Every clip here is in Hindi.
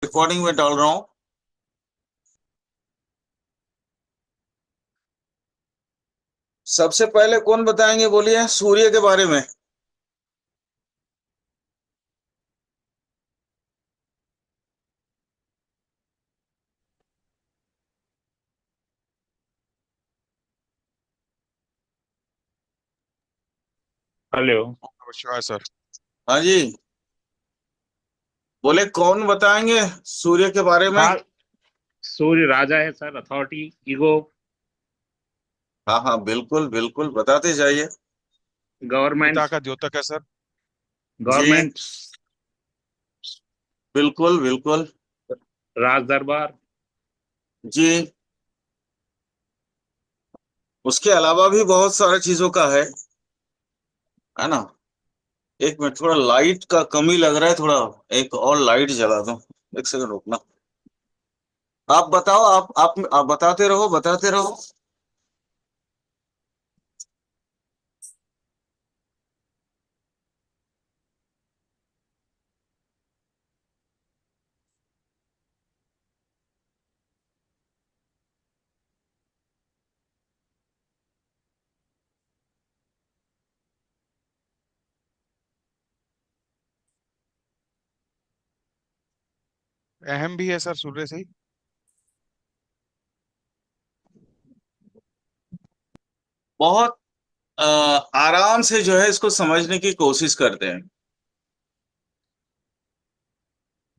रिकॉर्डिंग में डाल रहा हूँ। सबसे पहले कौन बताएंगे, बोलिए, सूर्य के बारे में। हेलो। नमस्कार सर। हाँ जी, बोले कौन बताएंगे सूर्य के बारे में। हाँ, सूर्य राजा है सर। अथॉरिटी, ईगो, हाँ हाँ, बिल्कुल बिल्कुल, बताते जाइए। पिता गवर्नमेंट। का द्योतक है सर। जी, गवर्नमेंट। बिल्कुल बिल्कुल। राज दरबार। जी, उसके अलावा भी बहुत सारी चीजों का है ना। एक मिनट, थोड़ा लाइट का कमी लग रहा है, थोड़ा एक और लाइट जला दो। एक सेकंड रुकना। आप बताओ, आप बताते रहो, बताते रहो। अहम भी है सर सूर्य से ही। बहुत आराम से जो है इसको समझने की कोशिश करते हैं।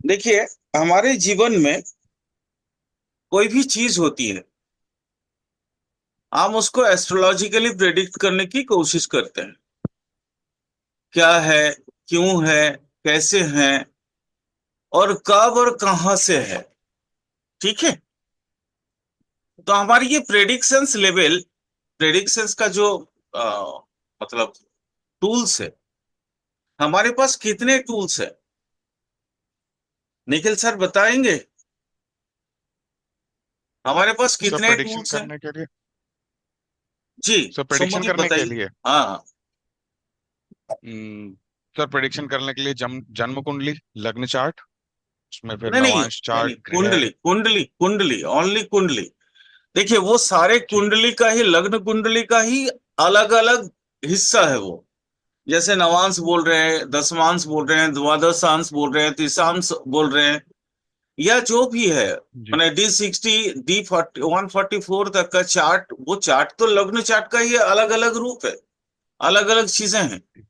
देखिए, हमारे जीवन में कोई भी चीज होती है, हम उसको एस्ट्रोलॉजिकली प्रेडिक्ट करने की कोशिश करते हैं। क्या है, क्यों है, कैसे है, और कब और कहां से है। ठीक है। तो हमारी ये प्रेडिक्शंस लेवल, प्रेडिक्शंस का जो मतलब टूल्स है, हमारे पास कितने टूल्स है, निखिल सर बताएंगे हमारे पास सर कितने प्रेडिक्शन टूल्स हैं। करने के लिए। जी, सर प्रेडिक्शन सुमन करने के बताइए। लिए। हाँ, हम्म, सर प्रेडिक्शन करने के लिए जन्म कुंडली, लग्न चार्ट, उसमें फिर नहीं नहीं नवांश नहीं नहीं, चार्ट, ग्रह। कुंडली कुंडली कुंडली, ओनली कुंडली। देखिए, वो सारे ठीक। कुंडली का ही, लग्न कुंडली का ही अलग अलग हिस्सा है वो। जैसे नवांश बोल रहे हैं, दशमांश बोल रहे हैं, द्वादशांश बोल रहे हैं, तीसांश बोल रहे हैं, या जो भी है। जी। मैंने D60, D144 तक का चार्ट, वो चार्ट तो लग्न चार्ट का ही अलग अलग रूप है, अलग अलग चीजें हैं। जी।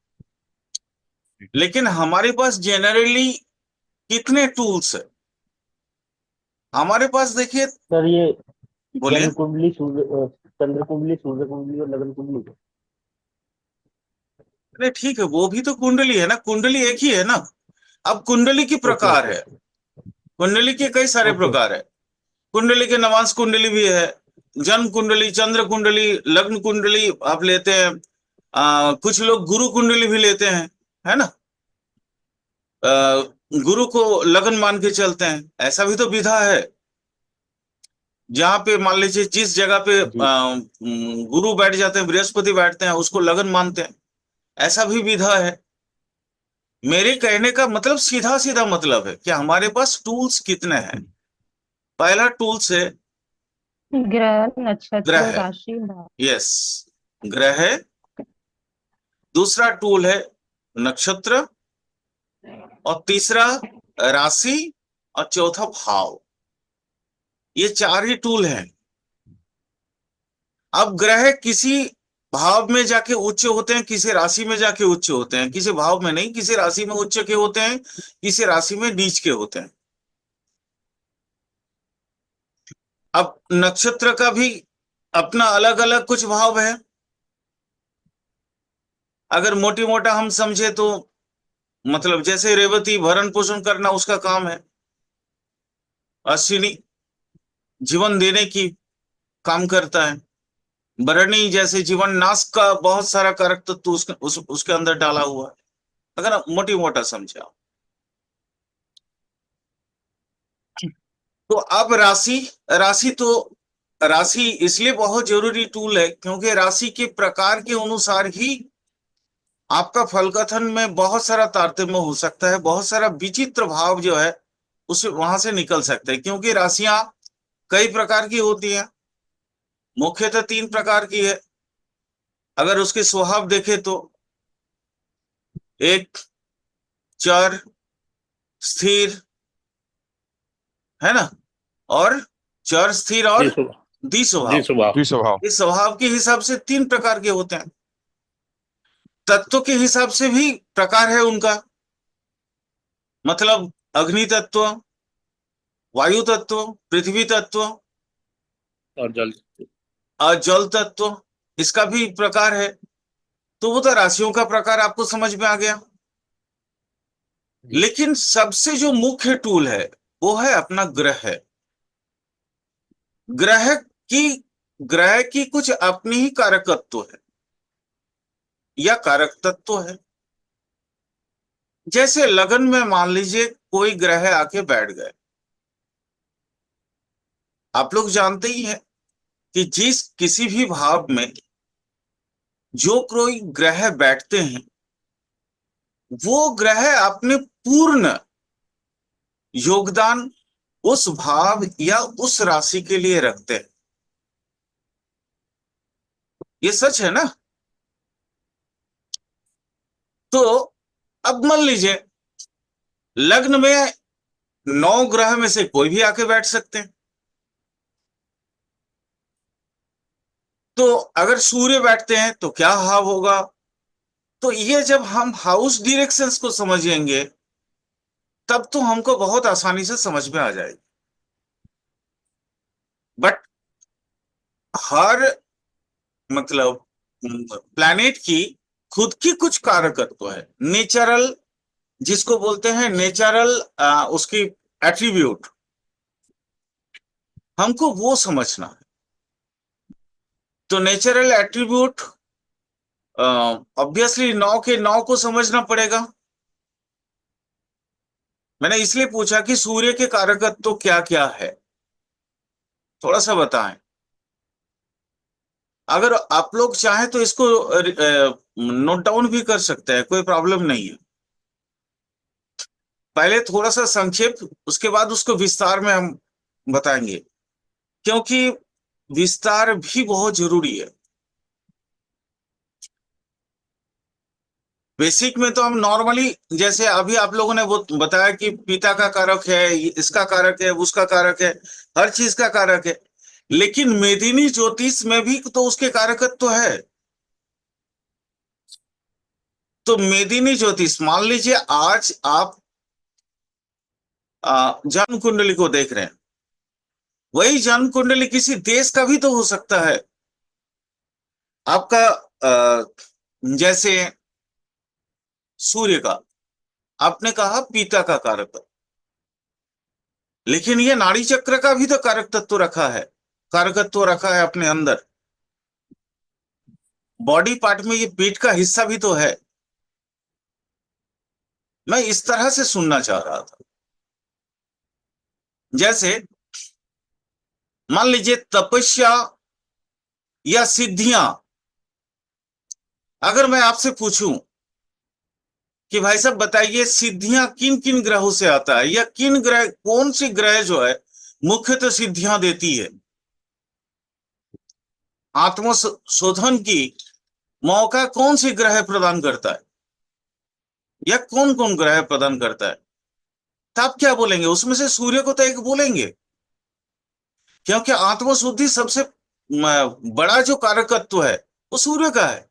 लेकिन हमारे पास जेनरली कितने टूल्स है हमारे पास, देखिए। सर ये बोलिए। जन्म कुंडली, सूर्य चंद्र कुंडली, सूर्य कुंडली और लगन कुंडली। अरे ठीक है, वो भी तो कुंडली है ना, कुंडली एक ही है ना। अब कुंडली की ओके प्रकार ओके है, ओके कुंडली के कई सारे ओके। प्रकार है। कुंडली के नवांश कुंडली भी है, जन्म कुंडली, चंद्र कुंडली, लग्न कुंडली आप लेते हैं। कुछ लोग गुरु कुंडली भी लेते हैं, है ना। आ, गुरु को लगन मान के चलते हैं, ऐसा भी तो विधा है। जहाँ पे मान लीजिए जिस जगह पे जी गुरु बैठ जाते हैं, बृहस्पति बैठते हैं, उसको लगन मानते हैं। ऐसा भी विधा है। मेरे कहने का मतलब सीधा सीधा मतलब है कि हमारे पास टूल्स कितने हैं। पहला टूल्स है ग्रह, नक्षत्र, ग्रह। राशि, भाव। यस, ग्रह। दूसरा टूल है नक्षत्र, और तीसरा राशि, और चौथा भाव। ये चार ही टूल हैं। अब ग्रह किसी भाव में जाके उच्च होते हैं, किसी राशि में जाके उच्च होते हैं, किसी भाव में नहीं, किसी राशि में उच्च के होते हैं, किसी राशि में नीच के होते हैं। अब नक्षत्र का भी अपना अलग अलग कुछ भाव है। अगर मोटी मोटा हम समझे तो, मतलब जैसे रेवती भरण पोषण करना उसका काम है, अश्विनी जीवन देने की काम करता है, भरणी जैसे जीवन नाश का बहुत सारा कारक तत्व उसके अंदर डाला हुआ है। अगर आप मोटी मोटा समझे आप। तो अब राशि, राशि तो राशि इसलिए बहुत जरूरी टूल है क्योंकि राशि के प्रकार के अनुसार ही आपका फल कथन में बहुत सारा तारतम्य हो सकता है, बहुत सारा विचित्र भाव जो है उस वहां से निकल सकते हैं, क्योंकि राशियां कई प्रकार की होती हैं। मुख्यतः 3 प्रकार की है। अगर उसके स्वभाव देखे तो एक चर, स्थिर, है ना, और चर, स्थिर जी और सुबह जी द्विस्वभाव। सुबह स्वभाव। इस स्वभाव के हिसाब से 3 प्रकार के होते हैं। तत्व के हिसाब से भी प्रकार है उनका, मतलब अग्नि तत्व, वायु तत्व, पृथ्वी तत्व और जल और जल तत्व, इसका भी प्रकार है। तो वो तो राशियों का प्रकार आपको समझ में आ गया। लेकिन सबसे जो मुख्य टूल है वो है अपना ग्रह। ग्रह की ग्रह की कुछ अपनी ही कारकत्व है या कारक तत्व है। जैसे लगन में मान लीजिए कोई ग्रह आके बैठ गए। आप लोग जानते ही हैं कि जिस किसी भी भाव में जो कोई ग्रह बैठते हैं वो ग्रह अपने पूर्ण योगदान उस भाव या उस राशि के लिए रखते हैं। ये सच है ना। तो अब मान लीजिए लग्न में 9 ग्रह में से कोई भी आके बैठ सकते हैं। तो अगर सूर्य बैठते हैं तो क्या भाव होगा। तो ये जब हम हाउस डायरेक्शंस को समझेंगे तब तो हमको बहुत आसानी से समझ में आ जाएगी। बट हर मतलब प्लैनेट की खुद की कुछ कारकत्व है, नेचुरल, जिसको बोलते हैं नेचुरल, उसकी एट्रीब्यूट, हमको वो समझना है। तो नेचुरल एट्रीब्यूट ऑब्वियसली 9 के 9 को समझना पड़ेगा। मैंने इसलिए पूछा कि सूर्य के कारकत्व क्या क्या है, थोड़ा सा बताएं। अगर आप लोग चाहें तो इसको नोट डाउन भी कर सकते हैं, कोई प्रॉब्लम नहीं है। पहले थोड़ा सा संक्षेप, उसके बाद उसको विस्तार में हम बताएंगे, क्योंकि विस्तार भी बहुत जरूरी है। बेसिक में तो हम नॉर्मली, जैसे अभी आप लोगों ने वो बताया कि पिता का कारक है, इसका कारक है, उसका कारक है, हर चीज का कारक है। लेकिन मेदिनी ज्योतिष में भी तो उसके कारकत्व तो है। तो मेदिनी ज्योतिष, मान लीजिए आज आप जन्म कुंडली को देख रहे हैं, वही जन्म कुंडली किसी देश का भी तो हो सकता है। आपका जैसे सूर्य का आपने कहा पिता का कारक, लेकिन ये नाड़ी चक्र का भी तो कारक तत्व रखा है, कारकत्व रखा है अपने अंदर। बॉडी पार्ट में ये पेट का हिस्सा भी तो है। मैं इस तरह से सुनना चाह रहा था। जैसे मान लीजिए तपस्या या सिद्धियां, अगर मैं आपसे पूछूं कि भाई साहब बताइए सिद्धियां किन किन ग्रहों से आता है, या किन ग्रह, कौन सी ग्रह जो है मुख्यतः सिद्धियां देती है, आत्मशोधन की मौका कौन सी ग्रह प्रदान करता है, या कौन कौन ग्रह प्रदान करता है, तो आप क्या बोलेंगे? उसमें से सूर्य को तो एक बोलेंगे, क्योंकि आत्मशुद्धि सबसे बड़ा जो कारकत्व है वो सूर्य का है,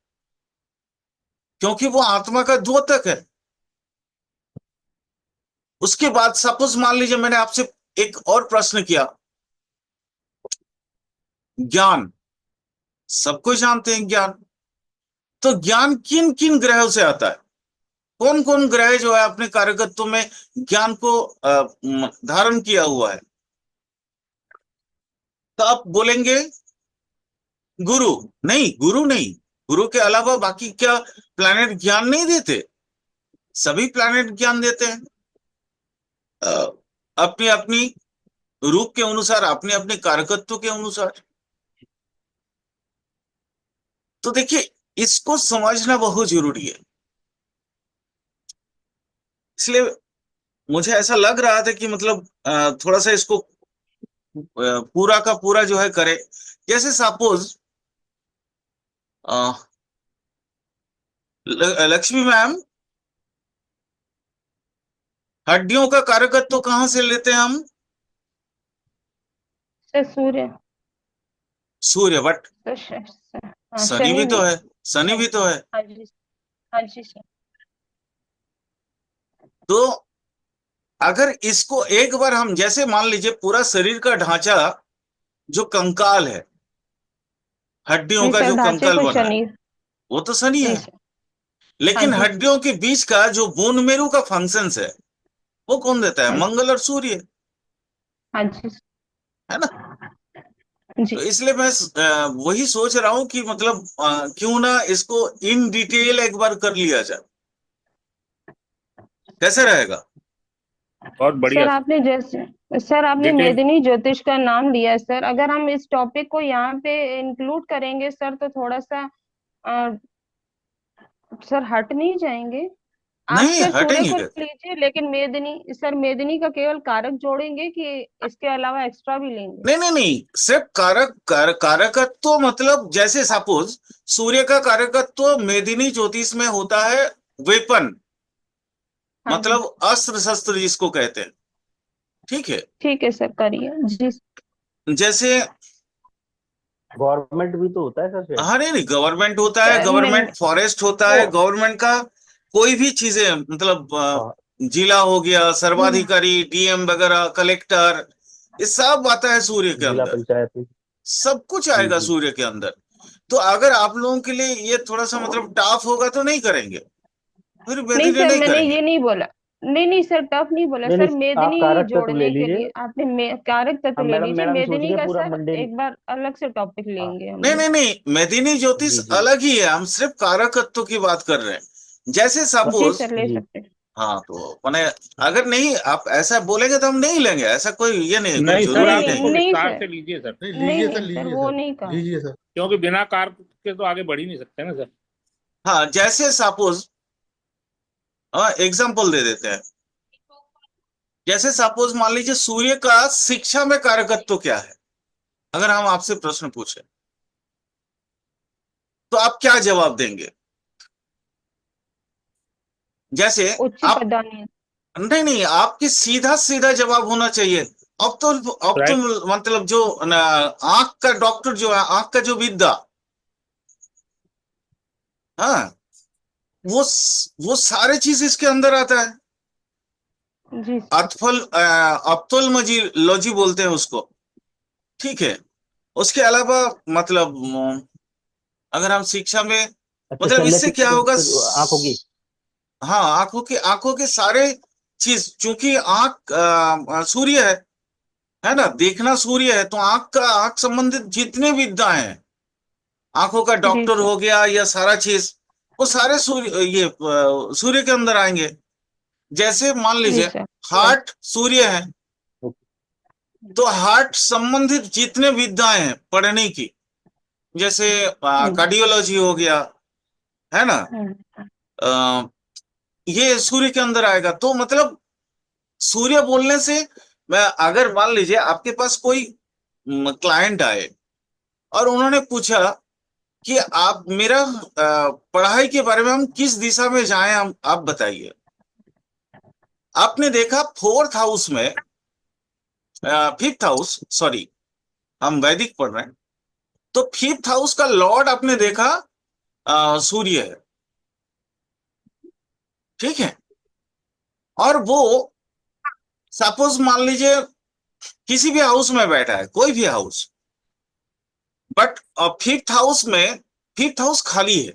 क्योंकि वो आत्मा का द्योतक है। उसके बाद सपोज मान लीजिए मैंने आपसे एक और प्रश्न किया, ज्ञान, सबको जानते हैं ज्ञान, तो ज्ञान किन किन ग्रहों से आता है, कौन कौन ग्रह जो है अपने कारकत्व में ज्ञान को धारण किया हुआ है, तो आप बोलेंगे गुरु। नहीं, गुरु नहीं, गुरु के अलावा बाकी क्या प्लैनेट ज्ञान नहीं देते? सभी प्लैनेट ज्ञान देते हैं अपनी अपनी रूप के अनुसार, अपने अपने कारकत्व के अनुसार। तो देखिए इसको समझना बहुत जरूरी है। इसलिए मुझे ऐसा लग रहा था कि मतलब थोड़ा सा इसको पूरा का पूरा जो है करे। जैसे सपोज लक्ष्मी मैम, हड्डियों का कारकत्व कहाँ से लेते हैं हम? Sir Surya. Surya, but sir हाँ, शनि शनि भी तो भी। है, शनि भी शनि। तो है। हाँ जी। हाँ जी सर। तो अगर इसको एक बार हम जैसे मान लीजिए पूरा शरीर का ढांचा जो कंकाल है, हड्डियों जी का सर, जो ढांचे कंकाल को बना है, शनि। वो तो शनि जी है। सर। हाँ लेकिन जी सर। हड्डियों के बीच का जो बोन मेरो का फंक्शंस है, वो कौन देता है? हाँ जी। मंगल और सूर्य, हाँ जी है ना? तो जी। इसलिए मैं वही सोच रहा हूं कि मतलब क्यों ना इसको इन डिटेल एक बार कर लिया जाए, कैसे रहेगा? बहुत बढ़िया सर सर। आपने जैसे सर आपने डिटेल। मेदिनी ज्योतिष का नाम लिया है सर, अगर हम इस टॉपिक को यहाँ पे इंक्लूड करेंगे सर तो थोड़ा सा अ, सर हट नहीं जाएंगे? आप नहीं सर सूर्य हटेंगे को क्या? लीजिए, लेकिन मेदिनी सर, मेदिनी का केवल कारक जोड़ेंगे कि इसके अलावा एक्स्ट्रा भी लेंगे? नहीं नहीं नहीं, सिर्फ कारकत्व मतलब जैसे सपोज सूर्य का कारकत्व मेदिनी ज्योतिष में होता है वेपन, हाँ जी। मतलब अस्त्र शस्त्र जिसको कहते हैं, ठीक है? ठीक है सर, करिए जी। जैसे गवर्नमेंट भी तो होता है सर शायद। हाँ, नहीं नहीं, गवर्नमेंट होता है, सर नहीं, गवर्नमेंट फॉरेस्ट होता ओ है, गवर्नमेंट का कोई भी चीजें मतलब हाँ, जिला हो गया, जी सर्वाधिकारी, डीएम वगैरह, कलेक्टर, ये सब आता है सूर्य के जिला अंदर। पंचायत। सब कुछ जी आएगा जी। सूर्य के अंदर। तो अगर आप लोगों के लिए ये थोड़ा सा मतलब टफ होगा तो नहीं करेंगे, फिर नहीं मेदिनी सर, नहीं मैंने करेंगे। ये नहीं बोला। नहीं नहीं सर, टफ नहीं बोला नहीं नहीं, सर, आप मेदिनी कारक तत्व ले जोड़ने के लीजिए। लिए आपने कारक तत्व हम ले मैडम लीजिए, मैडम सोच रही मेदिनी है का पूरा सर मंडे। एक बार अलग से टॉपिक हाँ लेंगे हम नहीं लोग। नहीं नहीं, मेदिनी ज्योतिष जी जी। अलग ही है, हम सिर्फ कारकत्व की बात कर रहे हैं। जैसे जी सपोज, सर, ले जी सकते हैं। हाँ तो मैंने, अगर नहीं आप ऐसा बोलेंगे तो हम नहीं लेंगे, ऐसा कोई ये नहीं, कोई नहीं सर, नहीं जरूरी आप नहीं इसको नहीं है। नहीं विस्तार सर। से लीजिए सर। नहीं नहीं लीजिए सर, नहीं सर, लीजिए वो सर, नहीं कहा। लीजिए सर। क्योंकि बिना कार के तो आगे बढ़ ही नहीं सकते ना सर। हाँ, जैसे सपोज एग्जाम्पल दे देते हैं। जैसे सपोज मान लीजिए सूर्य का शिक्षा में कारकत्व क्या है, अगर हम आपसे प्रश्न पूछे तो आप क्या जवाब देंगे? जैसे उच्च आप, पदानी। नहीं नहीं, आपके सीधा सीधा जवाब होना चाहिए। अब तो राइट। मतलब जो आंख का डॉक्टर जो है, आंख का जो विद्या, हाँ, वो सारे चीज इसके अंदर आता है। जी अथफल ऑप्थोलॉजी बोलते हैं उसको, ठीक है? उसके अलावा मतलब अगर हम शिक्षा में, अच्छा, मतलब शल्य इससे क्या होगा आंखों की। हाँ, आंखों के सारे चीज, चूंकि आंख सूर्य है ना, देखना सूर्य है, तो आंख संबंधित जितने विद्याएं हैं, आंखों का जी डॉक्टर सर। हो गया या सारा चीज, वो सारे सूर्य के अंदर आएंगे। जैसे मान जी लीजिए सर। हार्ट सूर्य है, तो हार्ट संबंधित जितने विद्याएं हैं पढ़ने की, जैसे हम्म, कार्डियोलॉजी हो गया, है ना, हम्म, अ, ये सूर्य के अंदर आएगा। तो मतलब सूर्य बोलने से, मैं अगर मान लीजिए आपके पास कोई क्लाइंट आए और उन्होंने पूछा कि आप मेरा पढ़ाई के बारे में हम किस दिशा में जाएं, हम आप बताइए। आपने देखा फोर्थ हाउस में, फिफ्थ हाउस, सॉरी, हम वैदिक पढ़ रहे हैं, तो फिफ्थ हाउस का लॉर्ड आपने देखा सूर्य है, ठीक है? और वो सपोज मान लीजिए किसी भी हाउस में बैठा है, कोई भी हाउस, बट फिफ्थ हाउस में, फिफ्थ हाउस खाली है,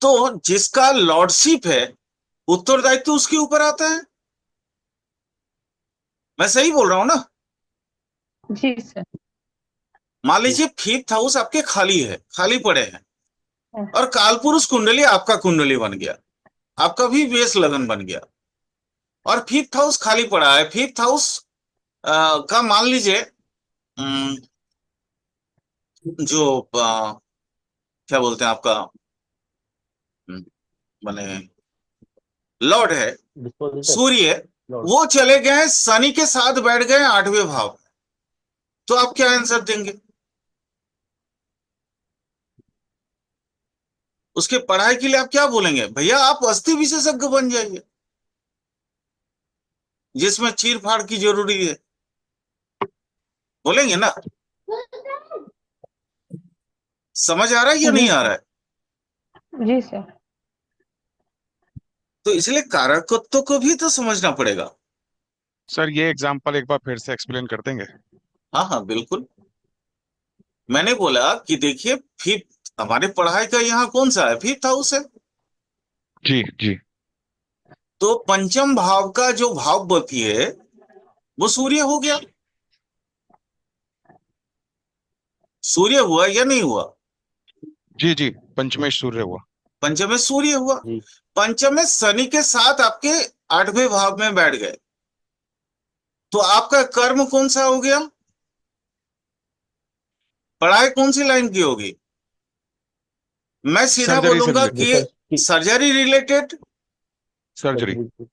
तो जिसका लॉर्डशिप है, उत्तरदायित्व उसके ऊपर आता है। मैं सही बोल रहा हूं ना? जी सर। मान लीजिए फिफ्थ हाउस आपके खाली है, खाली पड़े हैं, हाँ, और कालपुरुष कुंडली आपका कुंडली बन गया, आपका भी बेस लगन बन गया, और फिफ्थ हाउस खाली पड़ा है। फिफ्थ हाउस का मान लीजिए अम, जो क्या बोलते हैं आपका, अम, माने लॉर्ड है, डिस्पोजिटर सूर्य लॉर्ड। वो चले गए शनि के साथ बैठ गए 8वें भाव में। तो आप क्या आंसर देंगे? उसके पढ़ाई के लिए आप क्या बोलेंगे? भैया आप अस्थि विशेषज्ञ बन जाइए, जिसमें चीर फाड़ की जरूरी है, बोलेंगे ना? समझ आ रहा है या जी नहीं आ सर। रहा है? जी सर। तो इसलिए कारकत्व को भी तो समझना पड़ेगा। सर ये एग्जांपल एक बार फिर से एक्सप्लेन कर देंगे? हाँ हाँ बिल्कुल। मैंने बोला कि देखिए, फिफ्थ हमारे पढ़ाई का यहाँ कौन सा है? फिफ्थ हाउस है। जी जी। तो पंचम भाव का जो भावपति है वो सूर्य हो गया। सूर्य हुआ या नहीं हुआ? जी जी, पंचमेश सूर्य हुआ। पंचम में सूर्य हुआ, जी पंचम में शनि के साथ आपके 8वें भाव में बैठ गए। तो आपका कर्म कौन सा हो गया? पढ़ाई कौन सी लाइन की होगी? मैं सीधा सर्जरी से बोलूंगा कि रिलेटेड। रिसर्च की सर्जरी रिलेटेड। सर्जरी। सर्जरी की।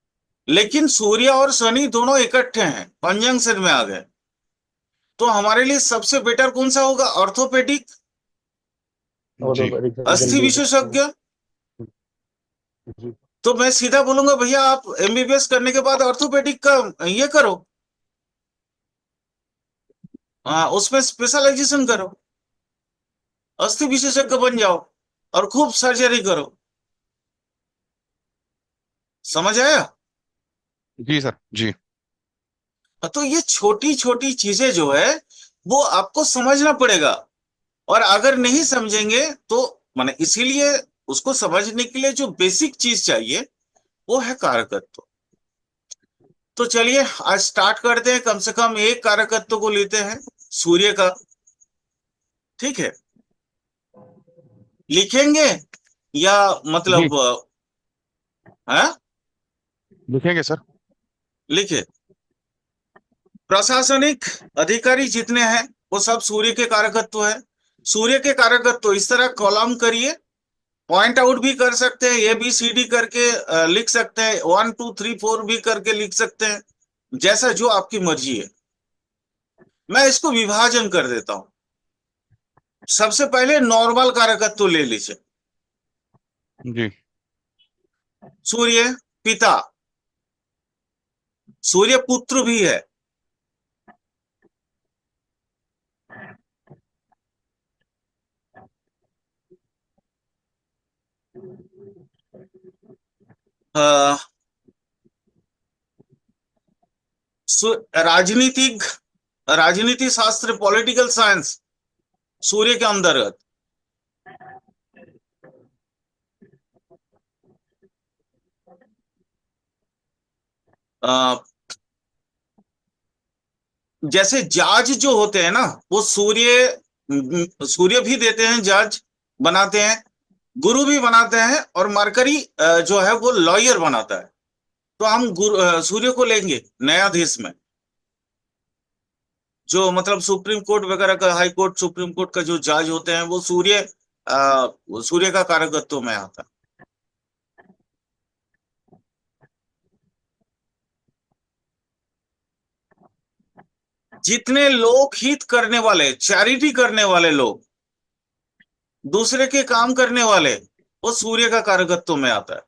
लेकिन सूर्य और शनि दोनों इकट्ठे हैं, कंजंक्शन में आ गए। तो हमारे लिए सबसे बेटर कौन सा होगा? ऑर्थोपेडिक, जी ऑर्थोपेडिक अस्थि सर्जरी। विशेषज्ञ। जी तो मैं सीधा बोलूंगा भैया आप एमबीबीएस करने के बाद ऑर्थोपेडिक का ये करो, उसमें स्पेशलाइजेशन करो, अस्थि विशेषज्ञ बन जाओ और खूब सर्जरी करो। समझ आया? जी सर जी। तो ये छोटी छोटी चीजें जो है वो आपको समझना पड़ेगा। और अगर नहीं समझेंगे तो माने, इसीलिए उसको समझने के लिए जो बेसिक चीज चाहिए वो है कारकत्व। तो चलिए आज स्टार्ट करते हैं। कम से कम एक कारकत्व को लेते हैं, सूर्य का। ठीक है, लिखेंगे या जी मतलब हाँ लिखेंगे सर। लिखे। प्रशासनिक अधिकारी जितने हैं वो सब सूर्य के कारकत्व है। सूर्य के कारकत्व इस तरह कॉलम करिए, पॉइंट आउट भी कर सकते हैं, ABCD करके लिख सकते हैं, 1 2 3 4 भी करके लिख सकते हैं, जैसा जो आपकी मर्जी है। मैं इसको विभाजन कर देता हूं। सबसे पहले नॉर्मल कारकत्व ले लीजिए। जी सूर्य पिता, सूर्य पुत्र भी है। अ, राजनीतिक, राजनीति शास्त्र, पॉलिटिकल साइंस सूर्य के अंतर्गत। अ, जैसे जज जो होते हैं ना, वो सूर्य भी देते हैं, जज बनाते हैं, गुरु भी बनाते हैं, और मरकरी जो है वो लॉयर बनाता है। तो हम सूर्य को लेंगे न्यायाधीश में, जो मतलब सुप्रीम कोर्ट वगैरह का, हाई कोर्ट, सुप्रीम कोर्ट का जो जज होते हैं वो सूर्य का कारकत्व में आता है। जितने लोक हित करने वाले, चैरिटी करने वाले लोग, दूसरे के काम करने वाले, वो सूर्य का कारकत्व में आता है।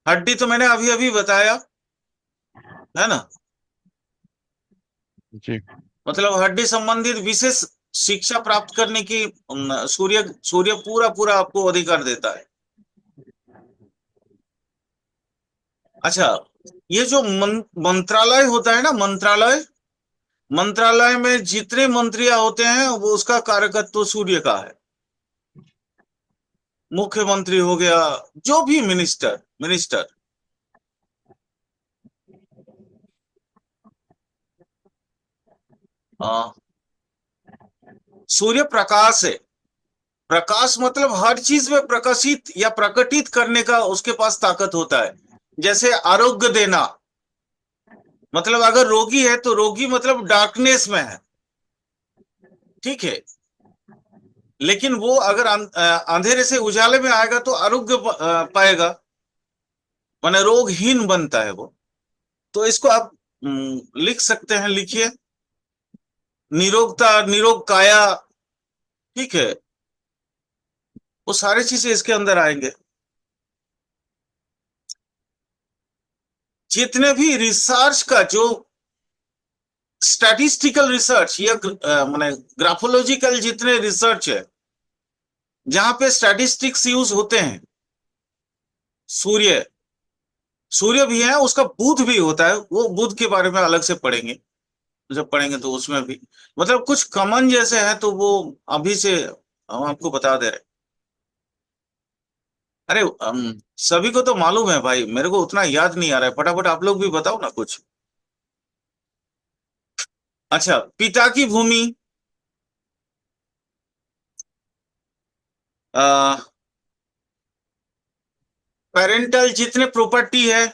हड्डी तो मैंने अभी अभी बताया है ना। जी। मतलब हड्डी संबंधित विशेष शिक्षा प्राप्त करने की सूर्य सूर्य पूरा पूरा आपको अधिकार देता है। अच्छा, ये जो मंत्रालय होता है ना, मंत्रालय, मंत्रालय में जितने मंत्रियां होते हैं वो उसका कारकत्व सूर्य का है। मुख्यमंत्री हो गया, जो भी मिनिस्टर मिनिस्टर आ, सूर्य प्रकाश है। प्रकाश मतलब हर चीज में प्रकाशित या प्रकटित करने का उसके पास ताकत होता है। जैसे आरोग्य देना, मतलब अगर रोगी है तो रोगी मतलब डार्कनेस में है। ठीक है, लेकिन वो अगर अंधेरे से उजाले में आएगा तो आरोग्य पाएगा, माने रोगहीन बनता है वो। तो इसको आप लिख सकते हैं, लिखिए, निरोगता, निरोग काया, ठीक है, वो सारी चीजें इसके अंदर आएंगे। जितने भी रिसर्च का जो स्टैटिस्टिकल रिसर्च या माने ग्राफोलॉजिकल जितने रिसर्च है जहां पे स्टैटिस्टिक्स यूज होते हैं, सूर्य, सूर्य भी है, उसका बुध भी होता है, वो बुध के बारे में अलग से पढ़ेंगे, जब पढ़ेंगे तो उसमें भी मतलब कुछ कॉमन जैसे है तो वो अभी से हम आपको बता दे रहे हैं। अरे सभी को तो मालूम है भाई, मेरे को उतना याद नहीं आ रहा है, फटाफट आप लोग भी बताओ ना कुछ। अच्छा, पिता की भूमि, पेरेंटल जितने प्रॉपर्टी है,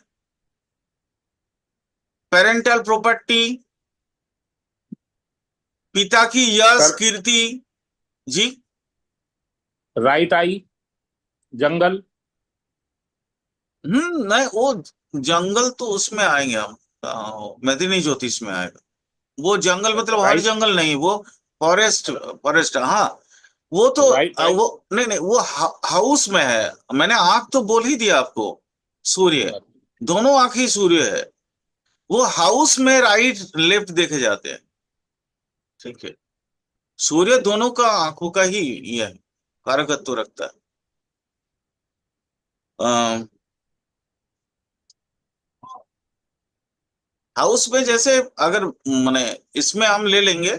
पेरेंटल प्रॉपर्टी, पिता की यश sir Kirti. Ji, right I, जंगल। नहीं वो जंगल तो उसमें आएंगे हम, मेदिनी ज्योतिष में आएगा। वो जंगल मतलब हर राइट जंगल नहीं, वो फॉरेस्ट, फॉरेस्ट, हाँ। वो तो राइट आई। वो नहीं नहीं, वो हाउस में है। मैंने आंख तो बोल ही दिया आपको, सूर्य, दोनों आंख ही सूर्य है। वो हाउस में राइट लेफ्ट देखे जाते हैं, ठीक है। सूर्य दोनों का आंखों का ही ये है, कारकत्व रखता है। हाउस में जैसे अगर माने इसमें हम ले लेंगे,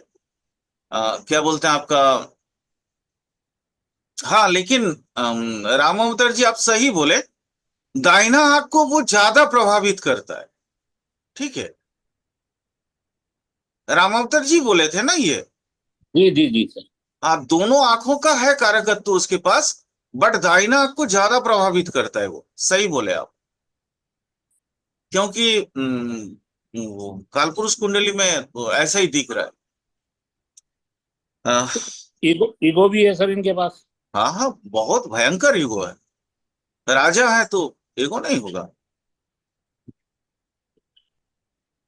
क्या बोलते हैं आपका, हाँ लेकिन राम अवतार जी आप सही बोले, दाहिना आंख को वो ज्यादा प्रभावित करता है, ठीक है। राम अवतार जी बोले थे ना ये। जी जी जी सर। हाँ, दोनों आंखों का है कारकत्व उसके पास, बट दाहिना आंख को ज्यादा प्रभावित करता है वो, सही बोले आप। क्योंकि वो कालपुरुष कुंडली में वो ऐसा ही दिख रहा है। अ, ईगो ईगो भी है सर इनके पास। हाँ हाँ, बहुत भयंकर ईगो है, राजा है तो ईगो नहीं होगा।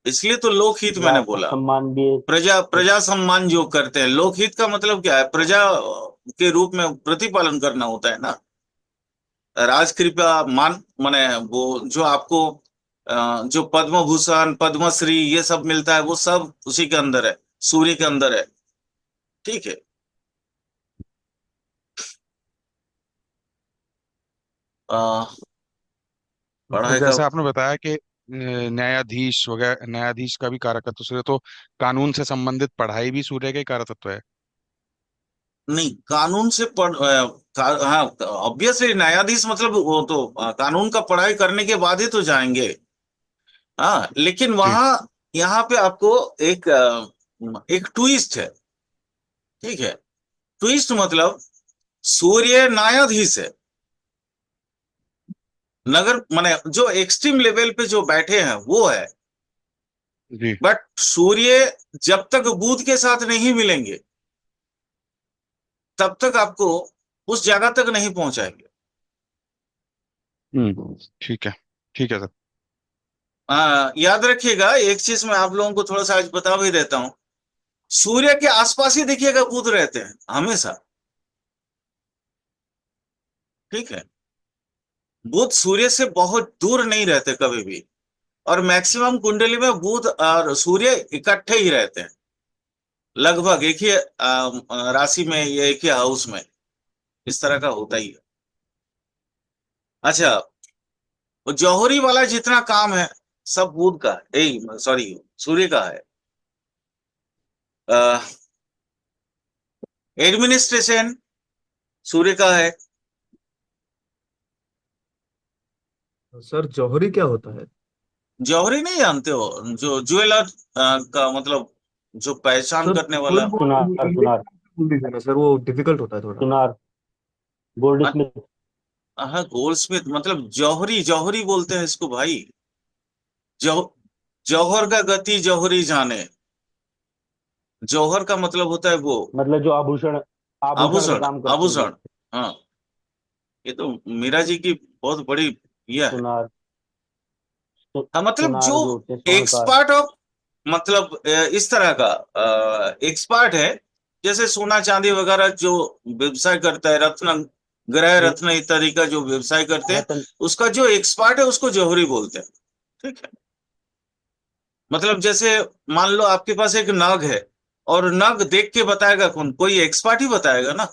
इसलिए तो लोकहित मैंने राष्ट्र बोला, सम्मान भी प्रजा, प्रजा सम्मान जो करते हैं। लोकहित का मतलब क्या है, प्रजा के रूप में प्रतिपालन करना होता है ना। राज कृपा मान माने वो जो आपको जो पद्म भूषण, पद्मश्री ये सब मिलता है, वो सब उसी के अंदर है, सूर्य के अंदर है, ठीक है। आ, तो पढ़ाई का, जैसे आपने बताया कि न्यायाधीश वगैरह, न्यायाधीश का भी कारकत्व सूर्य, तो कानून से संबंधित पढ़ाई भी सूर्य का ही कारकत्व है। नहीं कानून से हाँ ऑब्वियसली न्यायाधीश मतलब वो तो कानून का पढ़ाई करने के बाद ही तो जाएंगे। हाँ लेकिन जी वहां, यहाँ पे आपको एक एक ट्विस्ट है, ठीक है। ट्विस्ट मतलब सूर्य न्यायाधीश है, नगर माने जो एक्सट्रीम लेवल पे जो बैठे हैं वो है, जी। बट सूर्य जब तक बुध के साथ नहीं मिलेंगे तब तक आपको उस जगह तक नहीं पहुंचाएंगे। ठीक है, ठीक है सर। याद रखिएगा एक चीज मैं आप लोगों को थोड़ा सा आज बता भी देता हूं, सूर्य के आसपास ही देखिएगा बुध रहते हैं हमेशा, ठीक है। बुध सूर्य से बहुत दूर नहीं रहते कभी भी, और मैक्सिमम कुंडली में बुध और सूर्य इकट्ठे ही रहते हैं, लगभग एक ही राशि में या एक ही हाउस में, इस तरह का होता ही है। अच्छा, वो जौहरी वाला जितना काम है सब बुध का है, सॉरी सूर्य का है। एडमिनिस्ट्रेशन सूर्य का है। सर जौहरी क्या होता है? जौहरी नहीं जानते हो, जो ज्वेलर का मतलब जो पहचान सर करने कोई वाला। सुनार, सुनार, बोल दीजिए ना सर, वो डिफिकल्ट होता है थोड़ा। सुनार, गोल्ड स्मिथ। हाँ गोल्ड स्मिथ मतलब जौहरी, जौहरी बोलते हैं इसको भाई। जौ जौहर का गति जौहरी जाने, जौहर का मतलब होता है वो, मतलब जो आभूषण, आभूषण का आभूषण, काम करते हैं जो, आभूषण। हाँ, ये तो मीरा जी की बहुत बड़ी यह है। सुनार, हाँ, मतलब जो सुनार जो होते हैं, स्वर्णकार। एक्सपर्ट ऑफ, मतलब इस तरह का एक्सपर्ट है, जैसे सोना चांदी वगैरह जो व्यवसाय करता है, रत्न, ग्रह जो रत्न इत्यादि का जो व्यवसाय करते हैं, रतन, उसका जो एक्सपर्ट है उसको जौहरी बोलते हैं। ठीक है। मतलब जैसे मान लो आपके पास एक नग है, और नग देख के बताएगा कौन? कोई एक्सपर्ट ही बताएगा ना।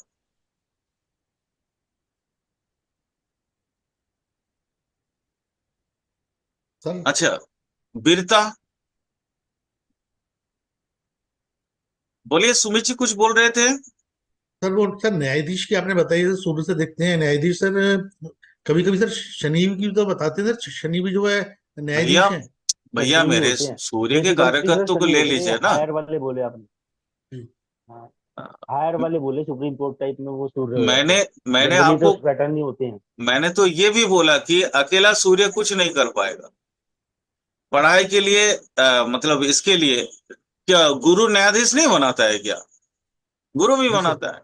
सर अच्छा, वीरता। बोलिए, सुमित जी कुछ बोल रहे थे। सर वो सर न्यायाधीश की आपने बताई है, शुरू से देखते हैं न्यायाधीश सर। कभी कभी सर शनि की तो बताते हैं सर, शनि भी जो है भैया, न्यायाधीश है। भैया शनि भी मेरे होते हैं। सूर्य के बेसिकली सर कारकत्व को शनि ले होते हैं, ये लीजिए ना। हायर वाले बोले आपने। जी। हाँ, हायर वाले बोले, सुप्रीम कोर्ट टाइप में वो सूर्य हो जाते मैंने हैं। मैंने जनरली तो आपको, पैटर्न ही होते हैं। मैंने तो ये भी बोला कि अकेला सूर्य कुछ नहीं कर पाएगा पढ़ाई के लिए। मतलब इसके लिए क्या गुरु न्यायाधीश नहीं बनाता है क्या? गुरु भी जी सर। बनाता है,